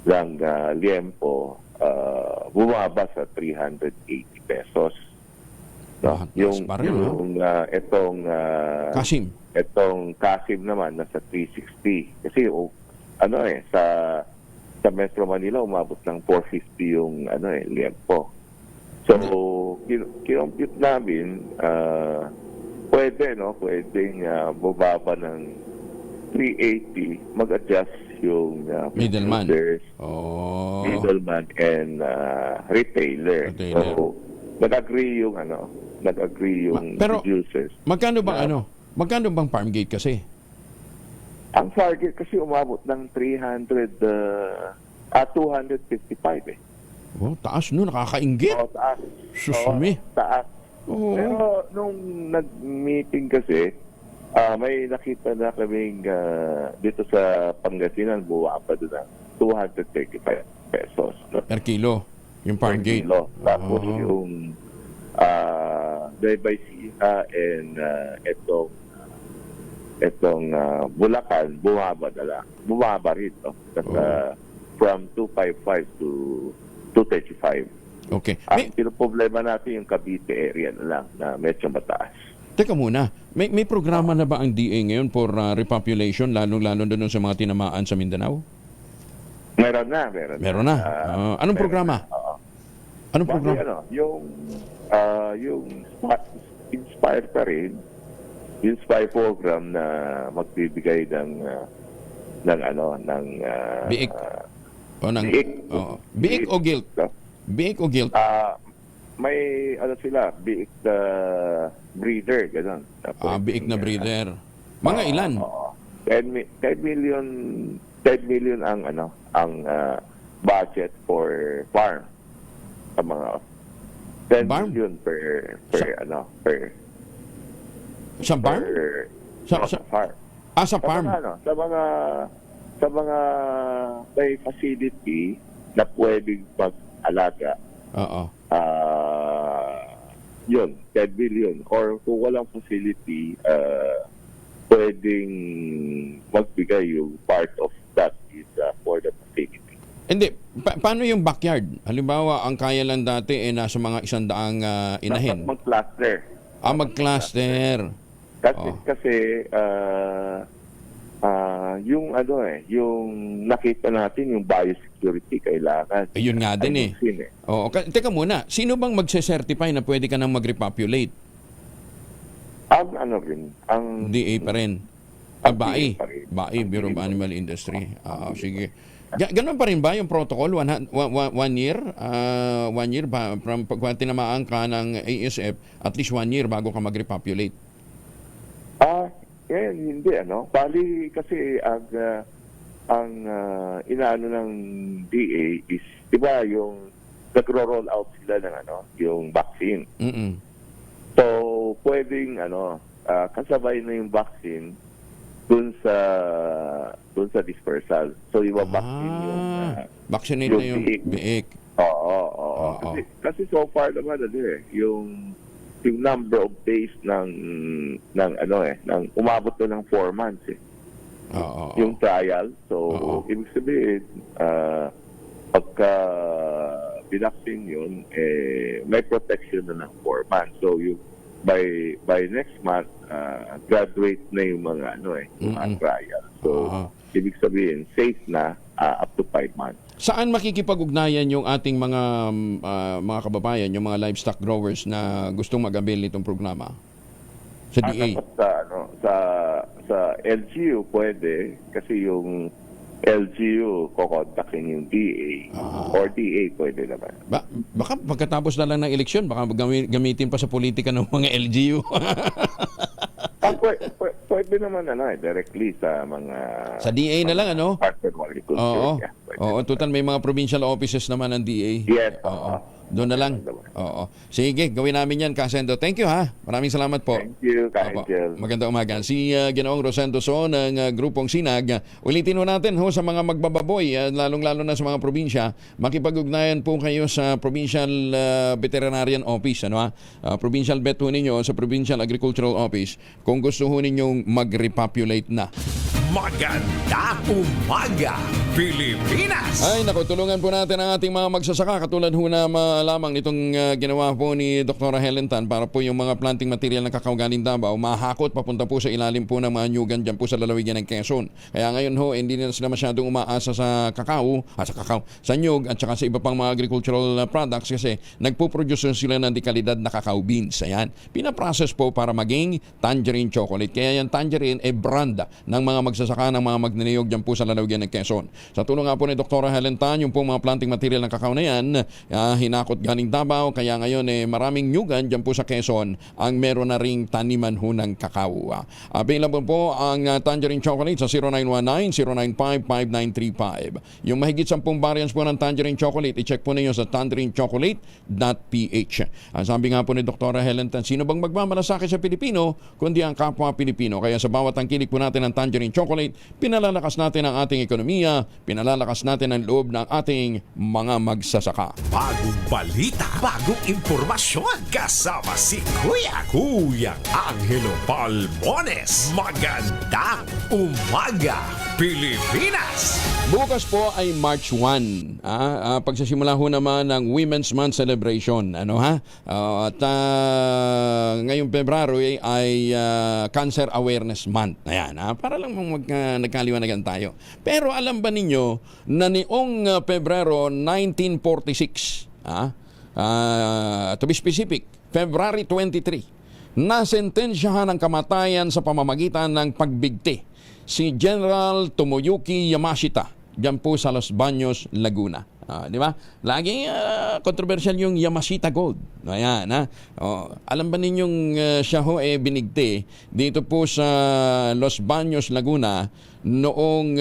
ng liempo bumaba sa 380 pesos. No? Yung Kasim naman nasa 360 kasi sa Metro Manila umabot ng 450 yung liempo. So kinompute namin pwedeng bumaba ng 380, mag-adjust yung middleman and retailer. So nag-agree yung producers. Magkano bang farm gate kasi? Ang farm gate kasi umabot ng 255 taas no, nakakainggit. Taas. Susumi. Taas. Pero nung nag-meeting kasi may nakita na kaming dito sa Pangasinan, buwa pa doon ng 235 pesos. Per kilo, yung farm gate. Tapos yung Baybaysina and itong Bulacan, bumaba rin. No? From 255 to 235. Okay. Ang problema natin yung Cavite area na lang na medyo mataas. Teka muna, may programa na ba ang DA ngayon for repopulation, lalo doon sa mga tinamaan sa Mindanao? Meron na. Anong programa? Anong programa? Yung Inspire pa rin, yung Inspire program na magbibigay ng biik. Biik o guilt? Biik o guilt? May sila, biik na breeder, gano'n. Biik na breeder. Mga ilan? 10 million ang budget for farm. Sa mga 10 Barn? million per Sa barn? sa farm. Sa farm? Sa mga may facility na pwedeng mag-alaga. Oo. Yun, 10 million. Or kung walang facility, pwedeng magbigay yung part of that is for the facility. Hindi, paano yung backyard? Halimbawa, ang kaya lang dati nasa mga 100 inahin. Mag-cluster. Mag-cluster. Kasi yung yung nakita natin yung biosecurity kailangan. Ayun nga din Oo, teka muna, sino bang magse-certify na pwede ka nang mag-repopulate? Ang DA pa rin. BAI, Bureau of Animal Industry. Sige. Ganun pa rin ba yung protocol? One year? 1 year ba? Pag tinamaan ka ng ASF, at least 1 year bago ka mag-repopulate? Hindi Bali kasi ang inaano ng DA is, di ba, yung nagro-roll out sila ng yung vaccine. So, pwedeng kasabay na yung vaccine dun sa dispersal. So, yung vaccine yung vaccinate na yung biik. Oo. Kasi so far naman yung number of days ng umabot na ng 4 months yung trial. So ibig sabihin pagka binaksin yun may protection na ng 4 months. So yung by next month graduate na yung mga yung trial. So ibig sabihin safe na up to 5 months. Saan makikipag-ugnayan yung ating mga kababayan, yung mga livestock growers na gustong mag-avail nitong programa? Sa DA? Sa LGU pwede, kasi yung LGU kokontakin yung DA or DA pwede naman. Baka pagkatapos na lang ng eleksyon, baka gamitin pa sa politika ng mga LGU. Pwede naman directly sa mga sa DA na lang Department of Agriculture. Oo, total may mga provincial offices naman ng DA. Yes. Doon na lang. Oo. Sige, gawin namin yan, Kasendo. Thank you, ha. Maraming salamat po. Thank you, Ka-Angel. Magandang umaga. Si Ginoong Rosendo So ng Grupong Sinag. Ulitin ho natin sa mga magbababoy, lalong-lalo na sa mga probinsya, makipag-ugnayan po kayo sa Provincial Veterinarian Office. Provincial Vet ho ninyo sa Provincial Agricultural Office kung gusto ho ninyong mag-repopulate na. Maganda umaga, Pilipinas! Ay, naku, tulungan po natin ang ating mga magsasaka katulad ho na lamang nitong ginawa po ni Dr. Helen Tan para po yung mga planting material ng kakao galing Davao mahakot papunta po sa ilalim po ng mga nyugan dyan po sa lalawigan ng Quezon. Kaya ngayon ho, hindi na sila masyadong umaasa sa sa nyug at saka sa iba pang mga agricultural products kasi nagpo-produce sila ng dekalidad na cacao beans. Ayan, pinaprocess po para maging tangerine chocolate. Kaya yan tangerine brand ng mga magsasaka ng mga magniniyog dyan po sa lalawigan ng Quezon. Sa tulong nga po ni Dr. Helen Tan, yung po mga planting material ng kakao na yan, hinakot galing Davao, kaya ngayon maraming nyugan dyan po sa Quezon ang meron na ring taniman ho ng kakao. Available po ang tangerine chocolate sa 0919-095-5935. Yung mahigit 10 variants po ng tangerine chocolate, i-check po ninyo sa tangerinechocolate.ph. Sabi nga po ni Dr. Helen Tan, sino bang magmamalasakit sa Pilipino kundi ang kapwa Pilipino? Kaya sa bawat tangkilik po natin ng tangerine chocolate, pinalalakas natin ang ating ekonomiya, pinalalakas natin ang loob ng ating mga magsasaka. Bagong balita, bagong impormasyon, kasama si Kuyang Angelo Palmones. Magandang umaga, Pilipinas! Bukas po ay March 1. Pagsasimula ho naman ng Women's Month celebration. At ngayong Pebrero ay Cancer Awareness Month. Ayan, para lang nagkaliwanagan tayo. Pero alam ba ninyo na niong Pebrero 1946, to be specific, February 23, nasentensyahan ng kamatayan sa pamamagitan ng pagbigti si General Tomoyuki Yamashita diyan po sa Los Baños, Laguna. Di ba? Laging controversial yung Yamashita Gold. Ayan, ha? Alam ba ninyong siya ho binigti dito po sa Los Baños, Laguna noong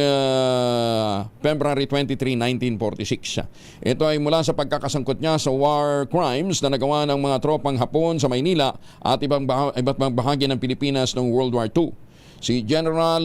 February 23, 1946. Ito ay mula sa pagkakasangkot niya sa war crimes na nagawa ng mga tropang Hapon sa Maynila at iba't ibang bahagi ng Pilipinas noong World War II. Si General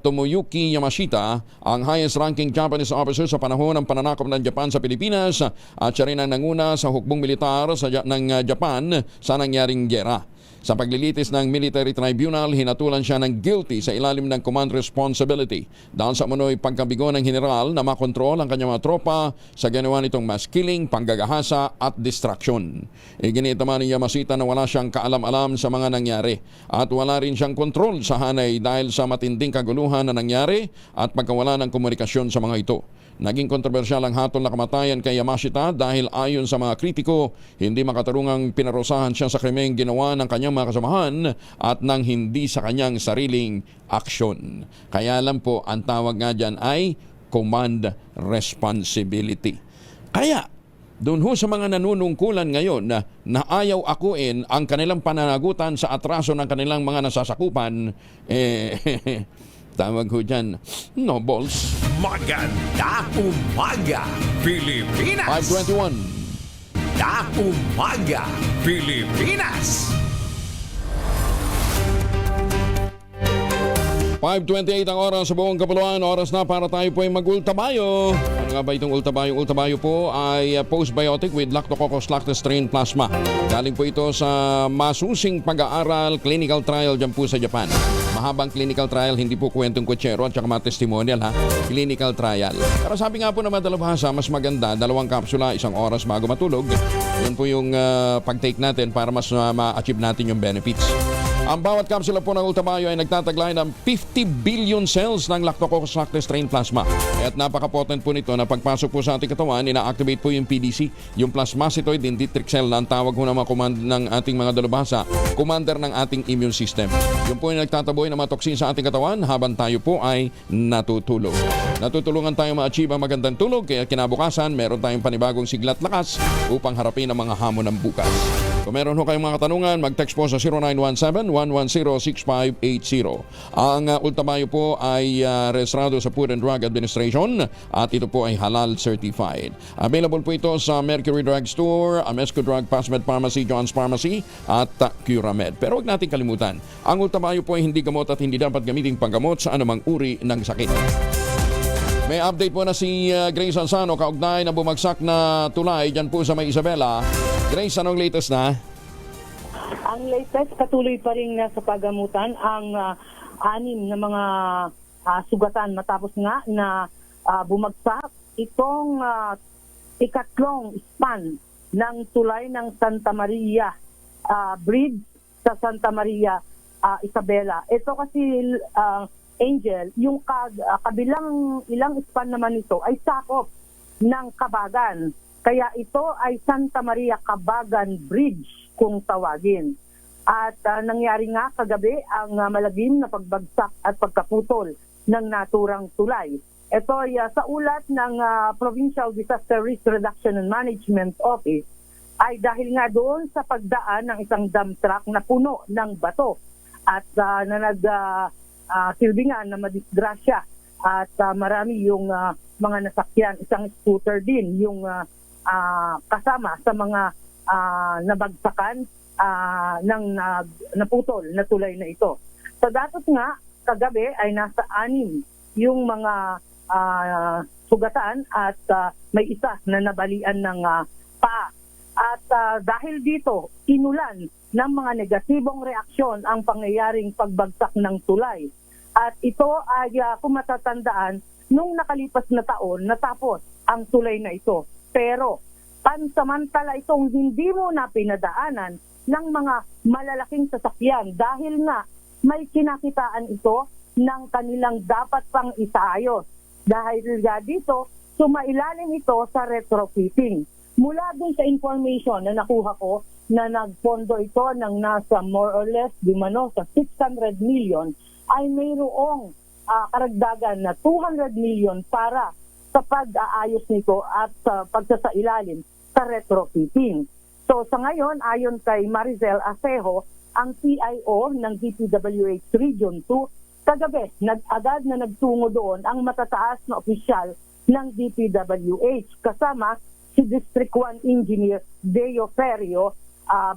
Tomoyuki Yamashita, ang highest-ranking Japanese officer sa panahon ng pananakop ng Japan sa Pilipinas at siya rin ang nanguna sa hukbong militar ng Japan sa nangyaring gyera. Sa paglilitis ng military tribunal, hinatulan siya ng guilty sa ilalim ng command responsibility dahil sa umunoy pagkabigo ng general na makontrol ang kanyang mga tropa sa ginawa nitong mass killing, panggagahasa at distraction. Iginita man ni Yamashita na wala siyang kaalam-alam sa mga nangyari at wala rin siyang kontrol sa hanay dahil sa matinding kaguluhan na nangyari at pagkawala ng komunikasyon sa mga ito. Naging kontrobersyal ang hatol na kamatayan kay Yamashita dahil ayon sa mga kritiko, hindi makatarungang pinarusahan siya sa krimeng ginawa ng kanyang mga kasamahan at nang hindi sa kanyang sariling aksyon. Kaya lang po, ang tawag nga dyan ay command responsibility. Kaya, doon ho sa mga nanunungkulan ngayon na ayaw akuin ang kanilang pananagutan sa atraso ng kanilang mga nasasakupan, tawag ho dyan, nobles. Magandang umaga, Pilipinas! 521. Magandang umaga, Pilipinas! 5:28 ang oras sa buong kapuluan. Oras na para tayo po ay mag-ultabayo. Ano nga ba itong ultabayo? Ultabayo po ay postbiotic with Lactococcus lactis strain plasma. Galing po ito sa masusing pag-aaral, clinical trial dyan po sa Japan. Mahabang clinical trial, hindi po kwentong kutsero at saka mga testimonial, ha? Clinical trial. Pero sabi nga po na madalabhasa, mas maganda, 2 kapsula, 1 oras bago matulog. Yun po yung pag-take natin para mas ma-achieve natin yung benefits. Ang bawat kapsula po ng Ultabayo ay nagtataglay ng 50 billion cells ng Lactococcus lactis strain plasma. At napaka-potent po nito na pagpasok po sa ating katawan, ina-activate po yung PDC, yung plasmacytoid dendritic cell na ang tawag po ng mga ng ating mga dalubhasa, commander ng ating immune system. Yung po yung nagtataboy ng mga toksin sa ating katawan habang tayo po ay natutulog. Natutulungan tayo ma-achieve ang magandang tulog, kaya kinabukasan meron tayong panibagong siglat lakas upang harapin ang mga hamon ng bukas. Kung meron ho kayong mga katanungan, mag-text po sa 0917-110-6580. Ang Ultabayo po ay rehistrado sa Food and Drug Administration at ito po ay halal certified. Available po ito sa Mercury Drug Store, Amesco Drug, Pasmed Pharmacy, John's Pharmacy at Curamed. Pero huwag natin kalimutan, ang Ultabayo po ay hindi gamot at hindi dapat gamiting panggamot sa anumang uri ng sakit. May update po na si Grace Alzano kaugnay na bumagsak na tulay dyan po sa May Isabela. Grace, anong latest na? Ang latest, patuloy pa rin sa paggamutan ang 6 na mga sugatan matapos nga na bumagsak itong ikatlong span ng tulay ng Santa Maria Bridge sa Santa Maria Isabela. Ito kasi Angel, yung kabilang ilang span naman ito ay sakop ng Kabagan. Kaya ito ay Santa Maria Kabagan Bridge kung tawagin. At nangyari nga kagabi ang malagim na pagbagsak at pagkaputol ng naturang tulay. Ito ay sa ulat ng Provincial Disaster Risk Reduction and Management Office ay dahil nga doon sa pagdaan ng isang dump truck na puno ng bato at na silbi nga na madisgrasya at marami yung mga nasakyan, isang scooter din yung kasama sa mga nabagsakan ng naputol na tulay na ito. Sa datos nga, kagabi ay nasa 6 yung mga sugatan at may isa na nabalian ng paa. At dahil dito, inulan ng mga negatibong reaksyon ang pangyayaring pagbagsak ng tulay. At ito ay kung matatandaan, nung nakalipas na taon, natapos ang tulay na ito. Pero pansamantala itong hindi mo na pinadaanan ng mga malalaking sasakyan dahil nga may kinakitaan ito ng kanilang dapat pang isaayos. Dahil dito, sumailalim ito sa retrofitting. Mula dun sa information na nakuha ko na nagpondo ito ng nasa more or less sa 600 million ay mayroong karagdagan na 200 million para sa pag-aayos nito at sa pagsasailalim sa retrofitting. So sa ngayon, ayon kay Maricel Acejo, ang PIO ng DPWH Region 2, kagabi agad na nagtungo doon ang matataas na opisyal ng DPWH kasama si District 1 Engineer Deo Ferrio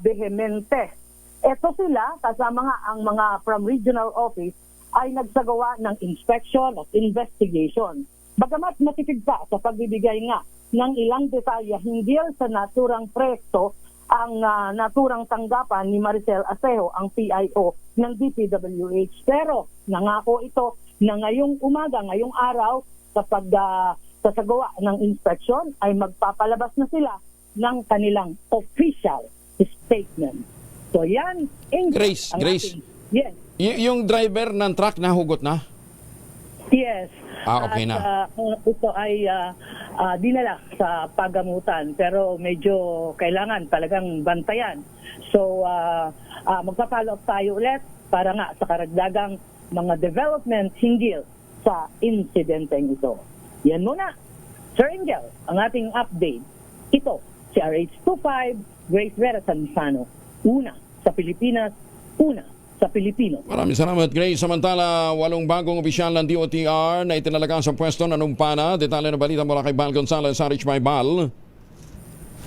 Vehemente. Ito sila, kasama nga ang mga from regional office, ay nagsagawa ng inspection at investigation. Bagamat matipid pa sa pagbibigay nga ng ilang detalye hinggil sa naturang proyekto, ang naturang tanggapan ni Maricel Acejo, ang PIO ng DPWH. Pero nangako ito na ngayong umaga, ngayong araw, kapag sasagawa ng inspection, ay magpapalabas na sila ng kanilang official statement. So yan, Grace, yes. Yung driver ng truck nahugot na? Yes. Okay na. Ito ay dinala sa pagamutan pero medyo kailangan talagang bantayan. So magpa-follow up tayo ulit para nga sa karagdagang mga development hinggil sa insidenteng ito. Yan muna. Sir Angel, ang ating update. Ito, si RH25, Grace Vera Sanzano. Una sa Pilipinas, una sa Pilipino. Maraming salamat, Grace. Samantala, 8 bagong opisyal ng DOTR na itinalaga sa pwesto na numpana. Detalye ng balita mula kay Bal Gonzales, RH by Bal.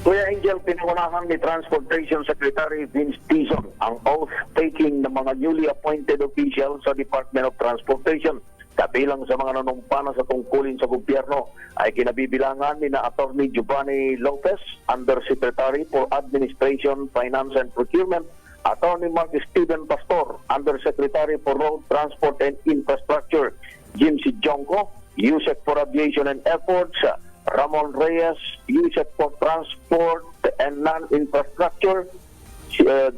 Kuya Angel, pinangunahan ni Transportation Secretary Vince Dizon ang oath-taking ng mga newly appointed officials sa Department of Transportation. Kabilang sa mga nanumpana sa tungkulin sa gobyerno ay kinabibilangan ni na Attorney Giovanni Lopez, Undersecretary for Administration, Finance and Procurement, Attorney Mark Steven Pastor, Undersecretary for Road Transport and Infrastructure, Jim C. Jonko, USEC for Aviation and Airports, Ramon Reyes, USEC for Transport and Non-Infrastructure,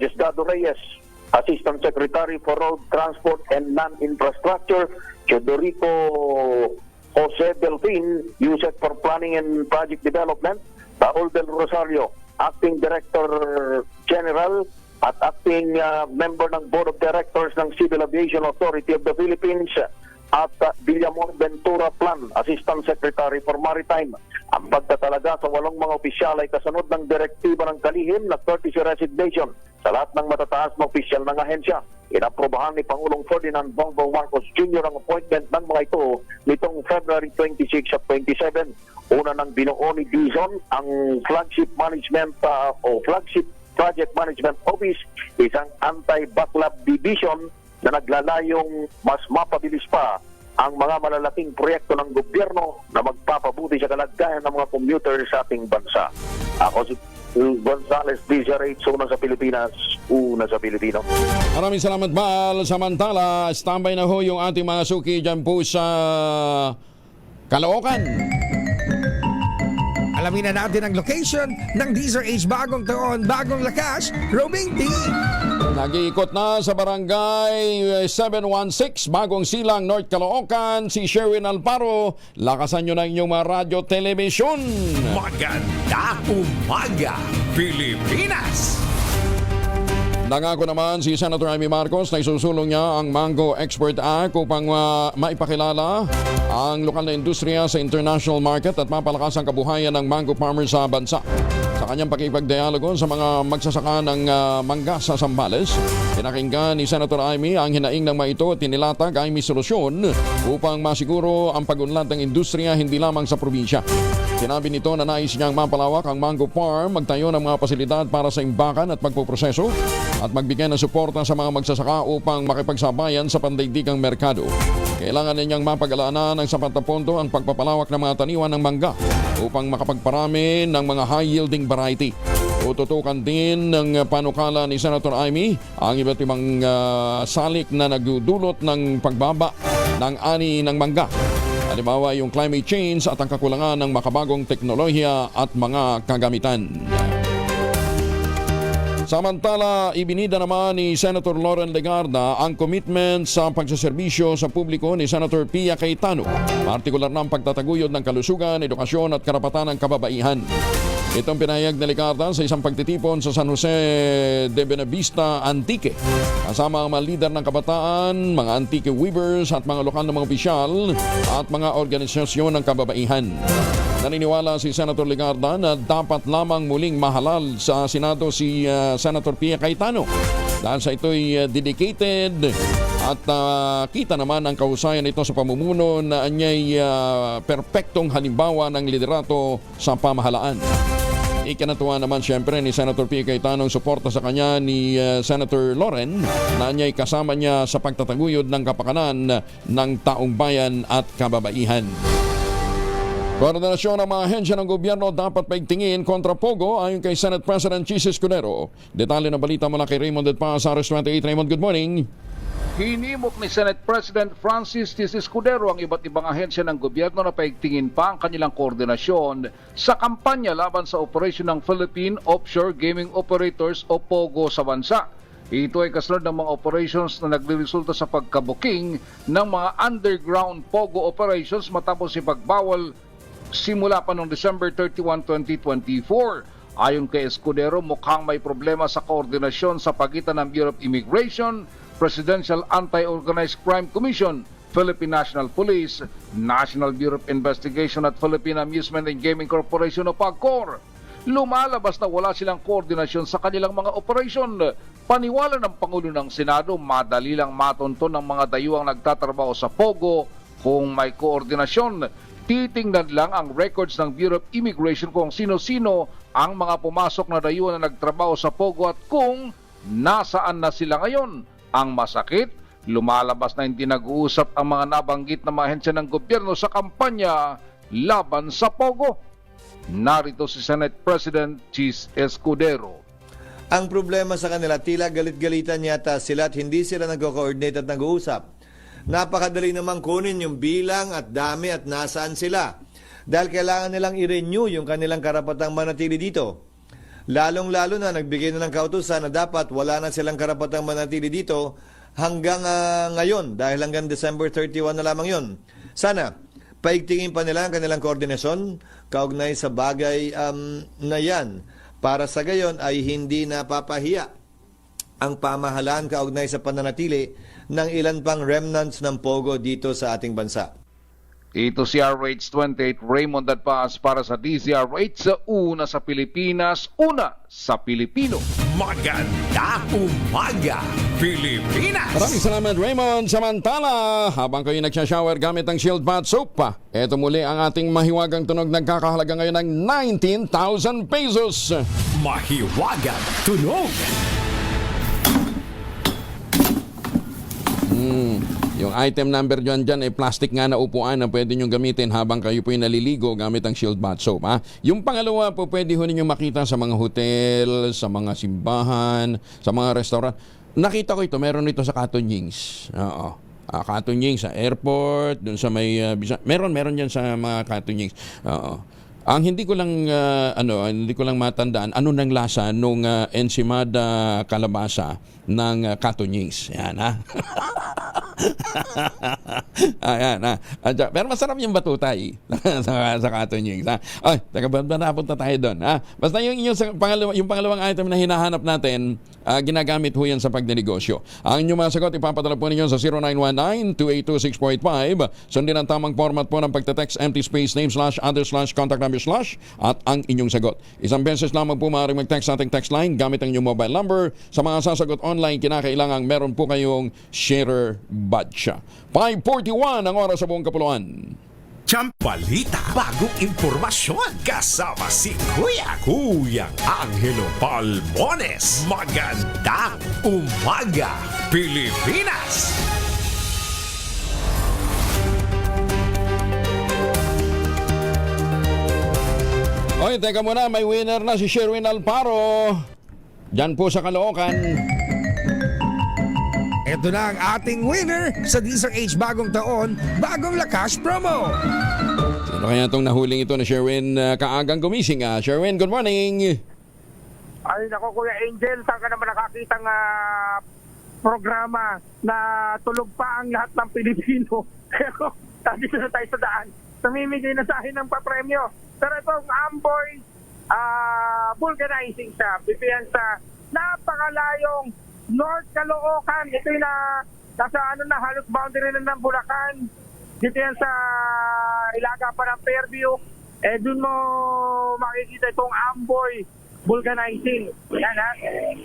Jesdado Reyes, Assistant Secretary for Road Transport and Non-Infrastructure, Teodorico Jose Delfin, USEC for Planning and Project Development, Raul Del Rosario, Acting Director General at acting member ng Board of Directors ng Civil Aviation Authority of the Philippines, at Villamor Ventura Plan, Assistant Secretary for Maritime. Ang pagtatalaga sa 8 mga opisyal ay kasunod ng direktiba ng kalihim na courtesy resignation sa lahat ng matataas na opisyal ng ahensya. Inaprobahan ni Pangulong Ferdinand Bongbong Marcos Jr. ang appointment ng mga ito nitong February 26 at 27. Una ng binuo ni Dizon ang flagship management o flagship Project Management Office, isang anti-backlog division na naglalayong mas mapabilis pa ang mga malalaking proyekto ng gobyerno na magpapabuti sa kalagayan ng mga commuter sa ating bansa. Ako si Gonzales, DZRH, una sa Pilipinas, una sa Pilipino. Maraming salamat, Bal. Samantala, standby na ho yung ating mga suki dyan po sa Caloocan. Alamin na natin ang location ng DZRH Bagong Taon, Bagong Lakas, roaming team. Nag-iikot na sa barangay 716, Bagong Silang, North Caloocan, si Sherwin Alparo. Lakasan nyo na inyong mga radyo, telebisyon. Maganda umaga, Pilipinas! Nangako naman si Senator Amy Marcos na isusulong niya ang Mango Export Act upang maipakilala ang lokal na industriya sa international market at mapalakas ang kabuhayan ng mango farmers sa bansa. Sa kanyang pakipagdialogo sa mga magsasaka ng mangga sa Zambales, pinakinggan ni Senator Amy ang hinaing ng mga ito at tinilatag ay may solusyon upang masiguro ang pag-unlad ng industriya hindi lamang sa probinsya. Sinabi nito na nais niyang mapalawak ang mango farm, magtayo ng mga pasilidad para sa imbakan at pagpuproseso at magbigay ng suporta sa mga magsasaka upang makipagsabayan sa pandaigdigang merkado. Kailangan ninyang mapag-alaanan ng sapat na pondo ang pagpapalawak ng mga taniwan ng mangga upang makapagparami ng mga high-yielding variety. Tututukan din ng panukala ni Senator Amy ang iba't ibang salik na nagdudulot ng pagbaba ng ani ng mangga. Halimbawa yung climate change at ang kakulangan ng makabagong teknolohiya at mga kagamitan. Samantala, ibinida naman ni Senator Loren Legarda ang commitment sa pagsaserbisyo sa publiko ni Senator Pia Cayetano, partikular na ang pagtataguyod ng kalusugan, edukasyon at karapatan ng kababaihan. Itong pinahayag na Licarda sa isang pagtitipon sa San Jose de Benavista Antique. Kasama ang mga lider ng kabataan, mga antique weavers at mga lokal na mga opisyal at mga organisasyon ng kababaihan. Naniniwala si Senator Licarda na dapat lamang muling mahalal sa Senado si Senator Pia Cayetano dahil sa ito'y dedicated at kita naman ang kahusayan nito sa pamumuno na anya'y perpektong halimbawa ng liderato sa pamahalaan. Ikinatuwa naman siyempre ni Senator Pia Cayetano ang suporta sa kanya ni Senator Loren na anya'y kasama niya sa pagtataguyod ng kapakanan ng taong bayan at kababaihan. Koordinasyon ng mga ahensya ng gobyerno dapat paigtingin kontra Pogo ayon kay Senate President Chis Escudero. Detalye ng balita mula kay Raymond De Paz, RS28. Raymond, good morning. Hinimok ni Senate President Francis Chis Escudero ang iba't ibang ahensya ng gobyerno na paigtingin pa ang kanilang koordinasyon sa kampanya laban sa operasyon ng Philippine Offshore Gaming Operators o POGO sa bansa. Ito ay kasunod ng mga operations na nagresulta sa pagkabuking ng mga underground POGO operations matapos ipagbawal simula pa noong December 31, 2024. Ayon kay Escudero, mukhang may problema sa koordinasyon sa pagitan ng Bureau of Immigration, Presidential Anti-Organized Crime Commission, Philippine National Police, National Bureau of Investigation at Philippine Amusement and Gaming Corporation o PAGCOR. Lumalabas na wala silang koordinasyon sa kanilang mga operasyon. Paniwala ng Pangulo ng Senado, madali lang matunton ng mga dayuhang nagtatrabaho sa POGO kung may koordinasyon. Titingnan lang ang records ng Bureau of Immigration kung sino-sino ang mga pumasok na dayuhan na nagtrabaho sa POGO at kung nasaan na sila ngayon. Ang masakit, lumalabas na hindi nag-uusap ang mga nabanggit na mga ahensya ng gobyerno sa kampanya laban sa POGO. Narito si Senate President Chis Escudero. Ang problema sa kanila, tila galit-galitan yata sila at hindi sila nag-coordinate at nag-uusap. Napakadali namang kunin yung bilang at dami at nasaan sila. Dahil kailangan nilang i-renew yung kanilang karapatang manatili dito. Lalong-lalo na nagbigay na ng kautusan na dapat wala na silang karapatang manatili dito hanggang ngayon. Dahil hanggang December 31 na lamang yun. Sana, paigtingin pa nila ang kanilang koordinasyon kaugnay sa bagay na yan. Para sa gayon ay hindi napapahiya ang pamahalaan kaugnay sa pananatili ng ilan pang remnants ng POGO dito sa ating bansa. Ito si RH28 Raymond De Paz para sa DZRH sa una sa Pilipinas, una sa Pilipino. Maganda umaga, Pilipinas! Maraming salamat, Raymond. Samantala, habang kayo nagsashower gamit ang Shield Bath Soap pa, eto muli ang ating mahiwagang tunog nagkakahalaga ngayon ng 19,000 pesos. Mahiwagang tunog! Yung item number dyan ay plastic nga na upuan na pwede nyo gamitin habang kayo po yung naliligo gamit ang Shield Bath Soap. Ha? Yung pangalawa po pwede ho ninyo makita sa mga hotel, sa mga simbahan, sa mga restaurant. Nakita ko ito, meron ito sa Katonyings. Oo. Katonyings sa airport, dun sa may meron yan sa mga Katonyings. Oo. Ang hindi ko lang matandaan ano nang lasa nung ensimada kalabasa ng Katonyings. Yan ha. Ayan ha. Pero masarap yung batutay sa Katonyings ha. Ay, teka ba napunta tayo doon ha. Basta yung pangalawang item na hinahanap natin, ginagamit ho yan sa pagnenegosyo. Ang inyong mga sagot ipapadala po ninyo sa 0919-282-645. Sundin ang tamang format po ng pagte-text empty space name / other / contact number / at ang inyong sagot. Isang beses lamang po maaaring mag-text sa ating text line gamit ang inyong mobile number. Sa mga sasagot online, kinakailangan meron po kayong sharer badge. 5:41 ang oras sa buong kapuluan. Balita, bagong impormasyon, kasama si Kuyang Angelo Palmones. Magandang umaga, Pilipinas! Oy, teka muna, may winner na si Sherwin Alparo. Diyan po sa Caloocan. Ito na ang ating winner sa DZRH Bagong Taon, Bagong Lakas Promo. Sino kaya itong nahuling ito na Sherwin kaagang gumising? Sherwin, good morning. Ay, nako Kuya Angel, saan ka naman nakakitang programa na tulog pa ang lahat ng Pilipino? Pero, dito na tayo sa daan. Namimigay na sa akin ng papremyo. Pero itong Amboy vulcanizing siya. Pipihan sa napakalayong North Caloocan. Ito yung nasa halos boundary na ng Bulacan. Dito yan sa ilaga pa ng Fairview. Dun mo makikita itong Amboy vulcanizing. Yan ha.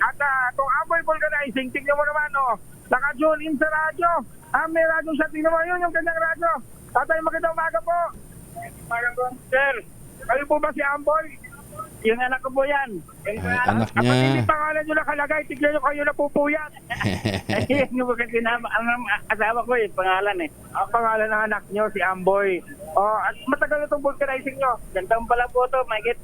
At itong Amboy vulcanizing, tingnan mo naman naka-tune in sa radyo. May radyo siya. Tingnan mo yun yung kanyang radyo. Tatay, magandang umaga po. Sir, kayo po ba si Amboy? Yung anak ko po yan. Anak niya. Kapag hindi pangalan nyo nakalagay, tignan nyo kayo napupuyat. Yung ang asawa ko pangalan Ang pangalan ng anak nyo, si Amboy. At matagal na itong vulcanizing nyo. Gandang pala po ito, may get.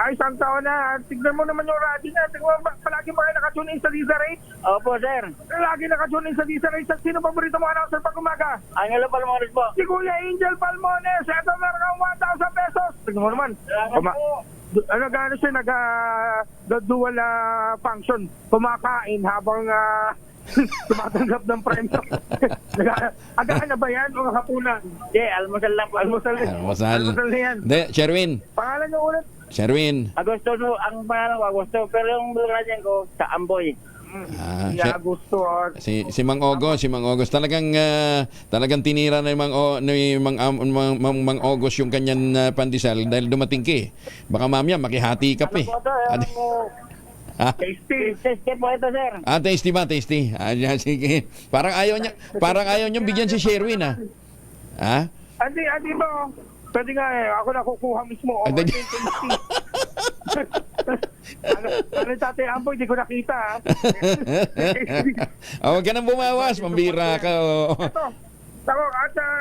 Isang taon na. Tignan mo naman yung radio niya. Tignan mo, palagi ba kayo nakatune in sa DZRH? Opo, sir. Lagi nakatune in sa DZRH. At sino paborito mo announcer pag umaga? Angelo Palmones po. Si Kuya Angel Palmones. Ito meron kang 1,000 pesos. Tignan mo naman. Gano'n siya nag-dual function. Kumakain habang tumatanggap ng premyo. Agahan na ba yan o hapunan? Almusal lang po. Almusal na yan. De, Sherwin. Pangalan niyo ulit? Sherwin. Agosto, ang pangalan ko Agosto. Pero yung bulkanizing ko sa Amboy. Agosto. Si Mang Ogos talagang tinira na Mang Ogos yung kanyang pandesal dahil dumating ka eh. Baka mamaya makihati ka pa eh. Tasty po ito, sir. Tasty ba? Tasty. Sige. Parang ayaw niyo bigyan si Sherwin Andi ba? Pwede nga ako nakukuha mismo. Ano tatay Amboy, di ko nakita Huwag ka nang bumawas, pambira ka.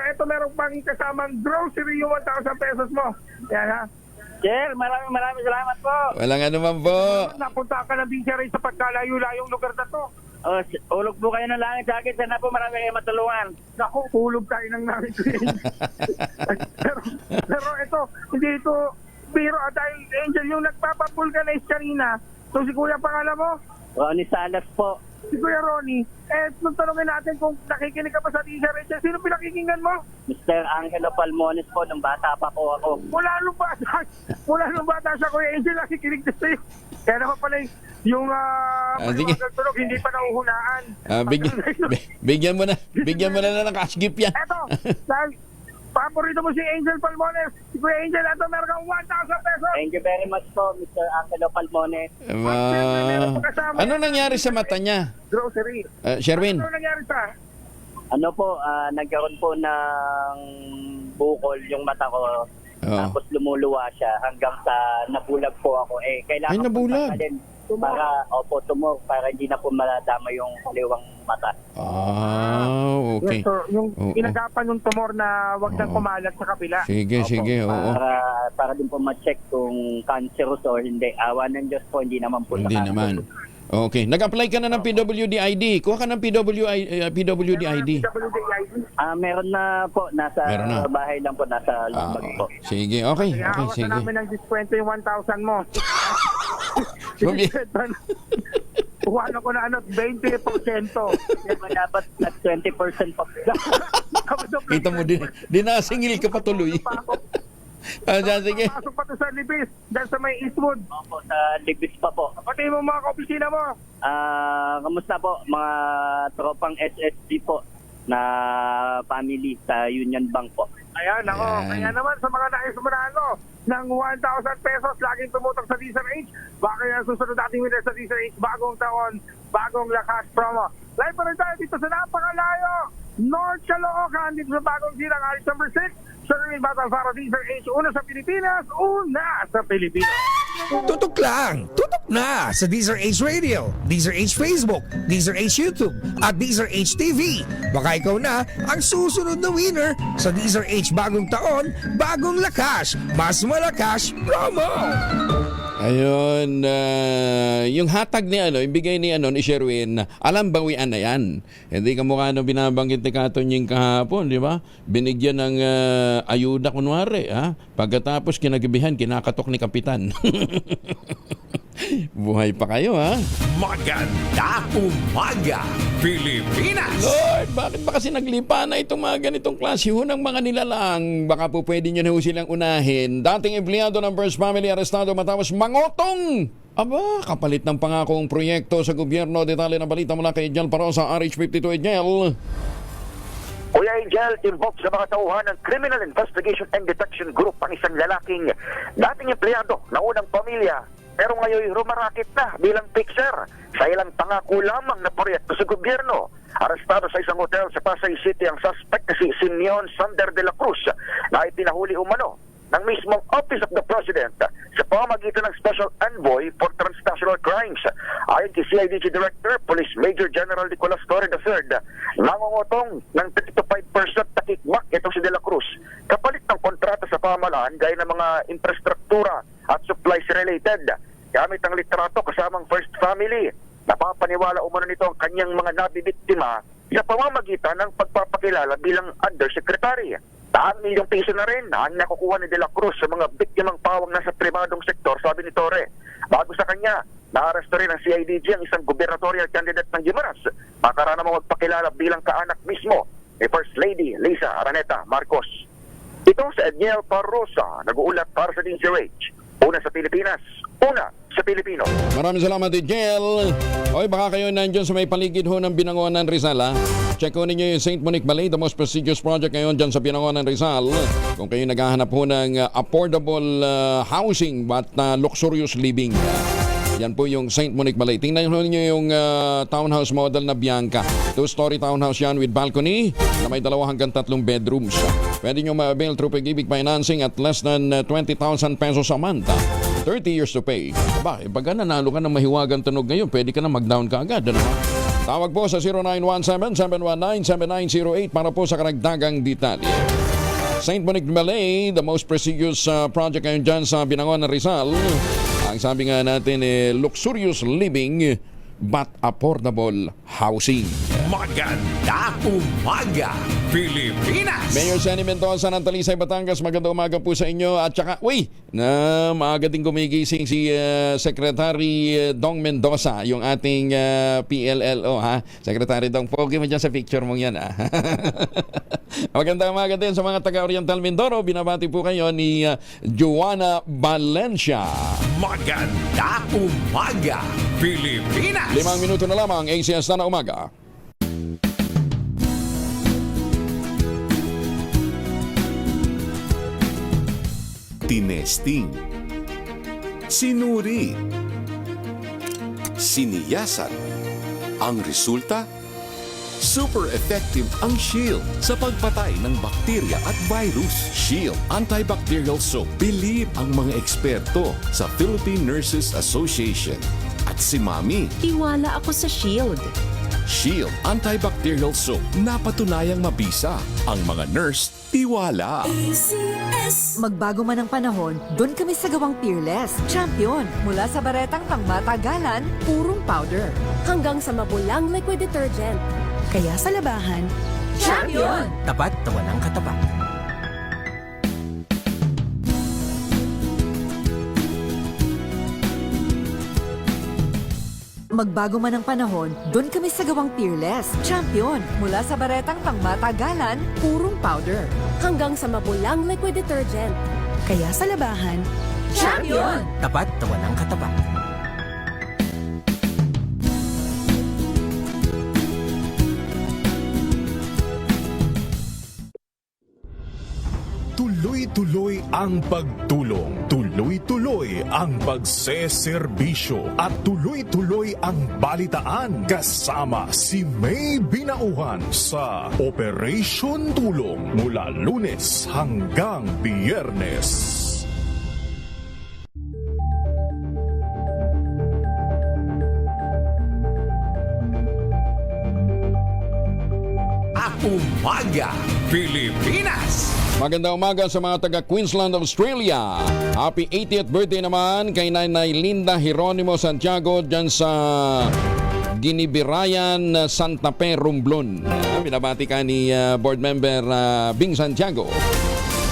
Ito meron pang kasamang grocery yung 1,000 pesos mo. Yan ha. Sir, maraming salamat po. Walang anuman po. Napunta ka ng DCRA sa pagkalayo-layong lugar na to. Ulog po kayo ng langit sa akin. Sana po marami kayo matulungan. Naku, ulog tayo ng langit. pero ito, hindi ito biro dahil Angel yung nagpapapulcanize kanina. So si Kuya pangalan mo? Ronnie Salas po. Si Kuya Ronnie. Nung tanongin natin kung nakikinig ka pa sa DCRA, sino pinakikinggan mo? Mr. Angelo Palmones po, nung bata pa po ako. Mula nung bata siya, Kuya Angel, nakikinig na sa'yo. Kaya naman pala yung tulog, hindi pa nauhunaan. Bigyan mo na ng cash gift yan. Eto, dahil paborito mo si Angel Palmones. Si Kuya Angel, ito meron kang 1,000 pesos. Thank you very much po, Mr. Angelo Palmones. Ano nangyari sa mata niya? Grocery. Sherwin. Ano nangyari sa? Ano po, nagkaroon po ng bukol yung mata ko. Tapos lumuluwa siya hanggang sa nabulag po ako. Kailangan nabulag? Para, tumor, para hindi na po maladama yung kaliwang mata. Okay. So, yung inagapan yung tumor na wag nang kumalat sa kabila. Sige. Oo. Para din po ma-check kung cancerous or hindi. Awa ng Diyos po, hindi naman po. Hindi naman. Okay. Nag-apply ka na ng PWD ID. Kuha ka ng PWD ID. Meron na po. Nasa bahay lang po. Nasa lambag po. Sige. Okay. Sige. Namin ng diskwento yung 1,000 mo. Kuha ko na 20%. Dapat na 20% pa. Kita mo din. Dinasingil ka patuloy. Sige. Pasok pa to sa Libis. Dahil sa may Eastwood. Opo, sa Libis pa po. Pati mo mga kaopisina mo. Kamusta po? Mga tropang SSG po na family sa Union Bank po. Ayan, ako. Kaya naman sa mga nais manalo ng 1,000 pesos, laging tumutok sa DZRH. Baka yan susunod nating winner sa DZRH. Bagong taon, bagong lakas promo. Live pa rin tayo dito sa napakalayo North Caloocan, dito sa bagong Girang Aris number 6. Sherwin Battle para DZRH. Una sa Pilipinas, una sa Pilipinas. Tutok lang! Tutok na sa DZRH Radio, DZRH Facebook, DZRH YouTube, at DZRH TV. Baka ikaw na ang susunod na winner sa DZRH Bagong Taon, Bagong Lakas, Mas Malakas Promo! Ayun, yung hatag ni yung bigay ni Sherwin, alam bawian na yan. Hindi ka mukha nung binabanggit ni Katonying kahapon, di ba? Binigyan ng ayuda kunwari, ha? Pagkatapos kinagabihan, kinakatok ni Kapitan. Buhay pa kayo, ha? Magandang umaga, Pilipinas! Lord, bakit ba kasi naglipa na itong mga ganitong klase ho ng mga nilalang? Baka po pwede nyo na ho silang unahin. Dating empleyado ng First Family arestado matapos mangotong! Aba, kapalit ng pangakong proyekto sa gobyerno. Detalye ng balita mula kay Jel Parosa, RH52 Jel. Kuya Angel, involved sa mga tauhan ng Criminal Investigation and Detection Group ang isang lalaking dating empleyado ng unang pamilya pero ngayon rumarakit na bilang fixer sa ilang pangako lamang na proyekto sa gobyerno. Arestado sa isang hotel sa Pasay City ang suspect na si Simeon Sander de la Cruz na ipinahuli umano ng mismong Office of the President sa pamamagitan ng Special Envoy for Transnational Crimes. Ayon kay CIDG Director, Police Major General Nicolas Torre III, nangungutong ng 3 to 5% na kickback itong si De La Cruz kapalit ng kontrata sa pamahalaan gaya ng mga infrastruktura at supplies related. Gamit ang litrato kasamang First Family, napapaniwala umano nito ang kanyang mga nabibiktima sa pamamagitan ng pagpapakilala bilang undersecretary. 1 milyong piso na rin ang nakukuha ni De La Cruz sa mga biktimang pawang nasa pribadong sektor, sabi ni Torre. Bago sa kanya, naaresto rin ng CIDG ang isang gubernatorial candidate ng Guimaras, makara namang magpakilala bilang kaanak mismo ni First Lady Lisa Araneta Marcos. Ito sa Edniel Parrosa, nag-uulat para sa DZRH. Una sa Pilipinas, una sa Pilipino. Maraming salamat, Jel. Oy, baka kayo nandiyan sa may paligid ho ng Binangonan, Rizal, ha? Check ho ninyo yung St. Monique Ballet, the most prestigious project ngayon dyan sa Binangonan, Rizal. Kung kayo naghahanap ho ng affordable housing but luxurious living. Yan po yung St. Monique Ballet. Tingnan nyo yung townhouse model na Bianca. 2-story townhouse yan with balcony na may 2 hanggang 3 bedrooms. Pwede nyo ma-avail through Pag-ibig financing at less than 20,000 pesos a month. 30 years to pay. Aba, pagka nanalo ka ng mahiwagang tunog ngayon, pwede ka na mag-down ka agad. Ano? Tawag po sa 0917-719-7908 para po sa karagdagang detalye. St. Monique Ballet, the most prestigious project ngayon dyan sa Binangonan, Rizal. Ang sabi nga natin, luxurious living but affordable housing. Magandang umaga, Pilipinas! Mayor Senny Mendoza ng Talisay, Batangas, magandang umaga po sa inyo. At saka, maaga din gumigising si Secretary Dong Mendoza, yung ating PLLO, ha? Secretary Dong, pogi mo dyan sa picture mong yan, ha? Magandang umaga din sa mga taga-Oriental Mindoro. Binabati po kayo ni Joanna Valencia. Magandang umaga, Pilipinas! 5 minuto na lamang, ACS na umaga. Tinesting, sinuri, siniyasan. Ang resulta? Super effective ang Shield sa pagpatay ng bakterya at virus. Shield Antibacterial Soap. Believe ang mga eksperto sa Philippine Nurses Association. At si Mami, tiwala ako sa Shield. Shield Antibacterial Soap. Napatunayang mabisa. Ang mga nurse, tiwala. ACS. Magbago man ang panahon, doon kami sa gawang Peerless. Champion. Mula sa baretang pangmatagalan, purong powder. Hanggang sa mapulang liquid detergent. Kaya sa labahan, Champion! Tapat na walang katapat. Magbago man ang panahon, doon kami sa gawang Peerless. Champion. Mula sa baretang pangmatagalan, purong powder. Hanggang sa mapulang liquid detergent. Kaya sa labahan, Champion! Tapat na walang katapat. Tuloy-tuloy ang pagtulong, tuloy-tuloy ang pagseserbisyo at tuloy-tuloy ang balitaan kasama si May Binauhan sa Operation Tulong mula Lunes hanggang Biyernes. Umaga, Pilipinas! Magandang umaga sa mga taga Queensland, Australia. Happy 80th birthday naman kay Nanay Linda Hieronimo Santiago dyan sa Ginibirayan, Santa Fe, Romblon. Binabati ka ni board member Bing Santiago.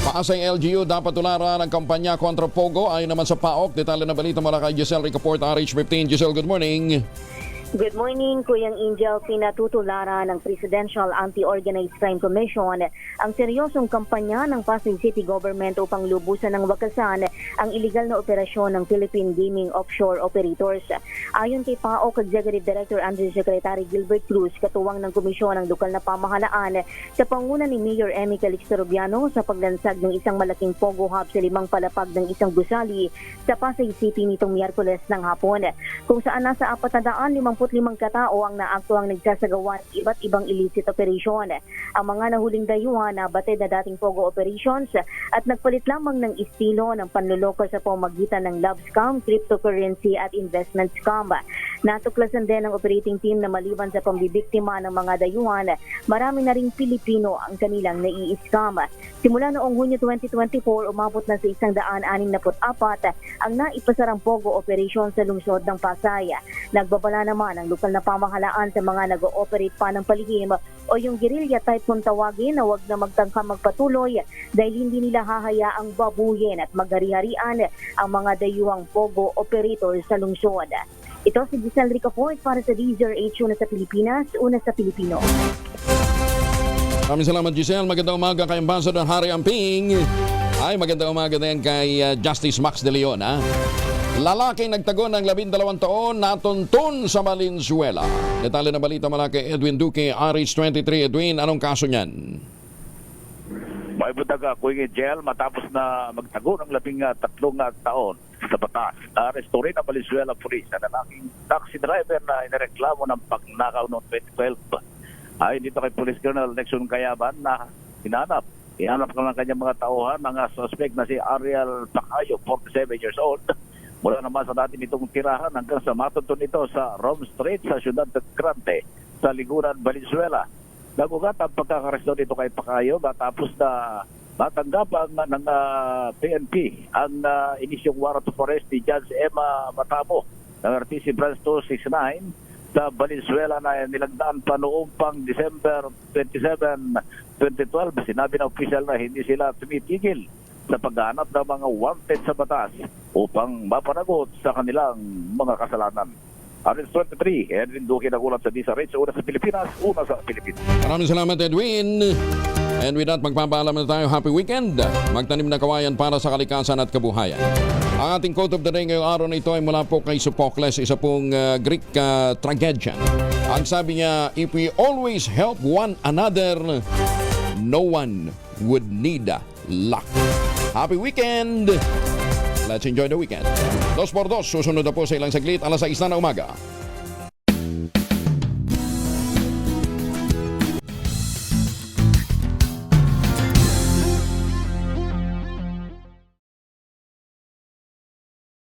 Paasay LGU dapat tularan ng kampanya kontra Pogo ay naman sa PAOK. Detalye na balita mula kay Giselle Ricaport, RH15. Giselle, good morning. Good morning, Kuyang Angel. Pinatutularan ng Presidential Anti-Organized Crime Commission ang seryosong kampanya ng Pasay City Government upang lubusan ng wakasan ang iligal na operasyon ng Philippine Gaming Offshore Operators. Ayon kay PAOK Executive Director Undersecretary Gilbert Cruz, katuwang ng komisyon ng lokal na pamahalaan sa panguna ni Mayor Emmy Calixto Rubiano sa paglansag ng isang malaking Pogo Hub sa 5 palapag ng isang gusali sa Pasay City nitong Miyerkules ng hapon, kung saan nasa 455 katao ang naaktuang nagsasagawa ng iba't ibang illicit operation. Ang mga nahuling dayuhan na batid na dating Pogo operations at nagpalit lamang ng estilo ng panluloko sa pamamagitan ng love scam, cryptocurrency at investment scam. Natuklasan din ng operating team na maliban sa pambibiktima ng mga dayuhan, marami na ring Pilipino ang kanilang nai-scam. Simula noong Hunyo 2024, umabot na sa 164 ang naipasarang Pogo operation sa lungsod ng Pasay. Nagbabala naman ang lokal na pamahalaan sa mga nag-ooperate pa ng palihim o yung guerrilla type kung tawagin na huwag na magtangka magpatuloy dahil hindi nila hahayaang babuyin at maghari-harian ang mga dayuhang Pogo operators sa lungsod. Ito si Giselle Ricaport para sa DZRH, una sa Pilipinas, una sa Pilipino. Maraming salamat, Giselle. Magandang umaga kay Ambassador Harry Amping. Ay, magandang umaga din kay Justice Max De Leon. Lalaking nagtago ng 12 taon natuntun sa Valenzuela. Detalye na balita mula kay Edwin Duque, RH23. Edwin, anong kaso niyan? May butaga Kuya Angel matapos na magtago ng 13 taon sa batas. Aresto rin ang Valenzuela Police ang lalaking taxi driver na inireklamo ng pagnakaw noong 2012. Ayon dito kay Police Colonel Nexon Cayaban na hinanap ko ng kanyang mga tauhan ng suspect na si Ariel Pacayo, 47 years old. Mula naman sa dati nitong tirahan hanggang sa matuntun ito sa Rome Street sa Ciudad del Grande sa Liguran, Valenzuela. Nagugat ang pagkakaresto dito kay Pacayo matapos na matanggapan ng PNP ang inisyong warrant of arrest ni Judge Emma Matamo ng RTC Branch 269 sa Valenzuela na nilagdaan pa noong pang December 27, 2012. Sinabi ng opisyal na hindi sila tumitigil sa paghahanap ng mga wanted sa batas upang mapanagot sa kanilang mga kasalanan. RH23, Edwin Duque nagulat sa DZRH, una sa Pilipinas, una sa Pilipinas. Maraming salamat, Edwin. And with that, magpapaalam na tayo. Happy weekend. Magtanim na kawayan para sa kalikasan at kabuhayan. Ang ating quote of the day ngayong araw na ito ay mula po kay Sophocles, isa pong Greek tragedian. Ang sabi niya, if we always help one another, no one would need luck. Happy weekend! Let's enjoy the weekend. 2x2, susunod na po sa ilang saglit, alas 6 na umaga.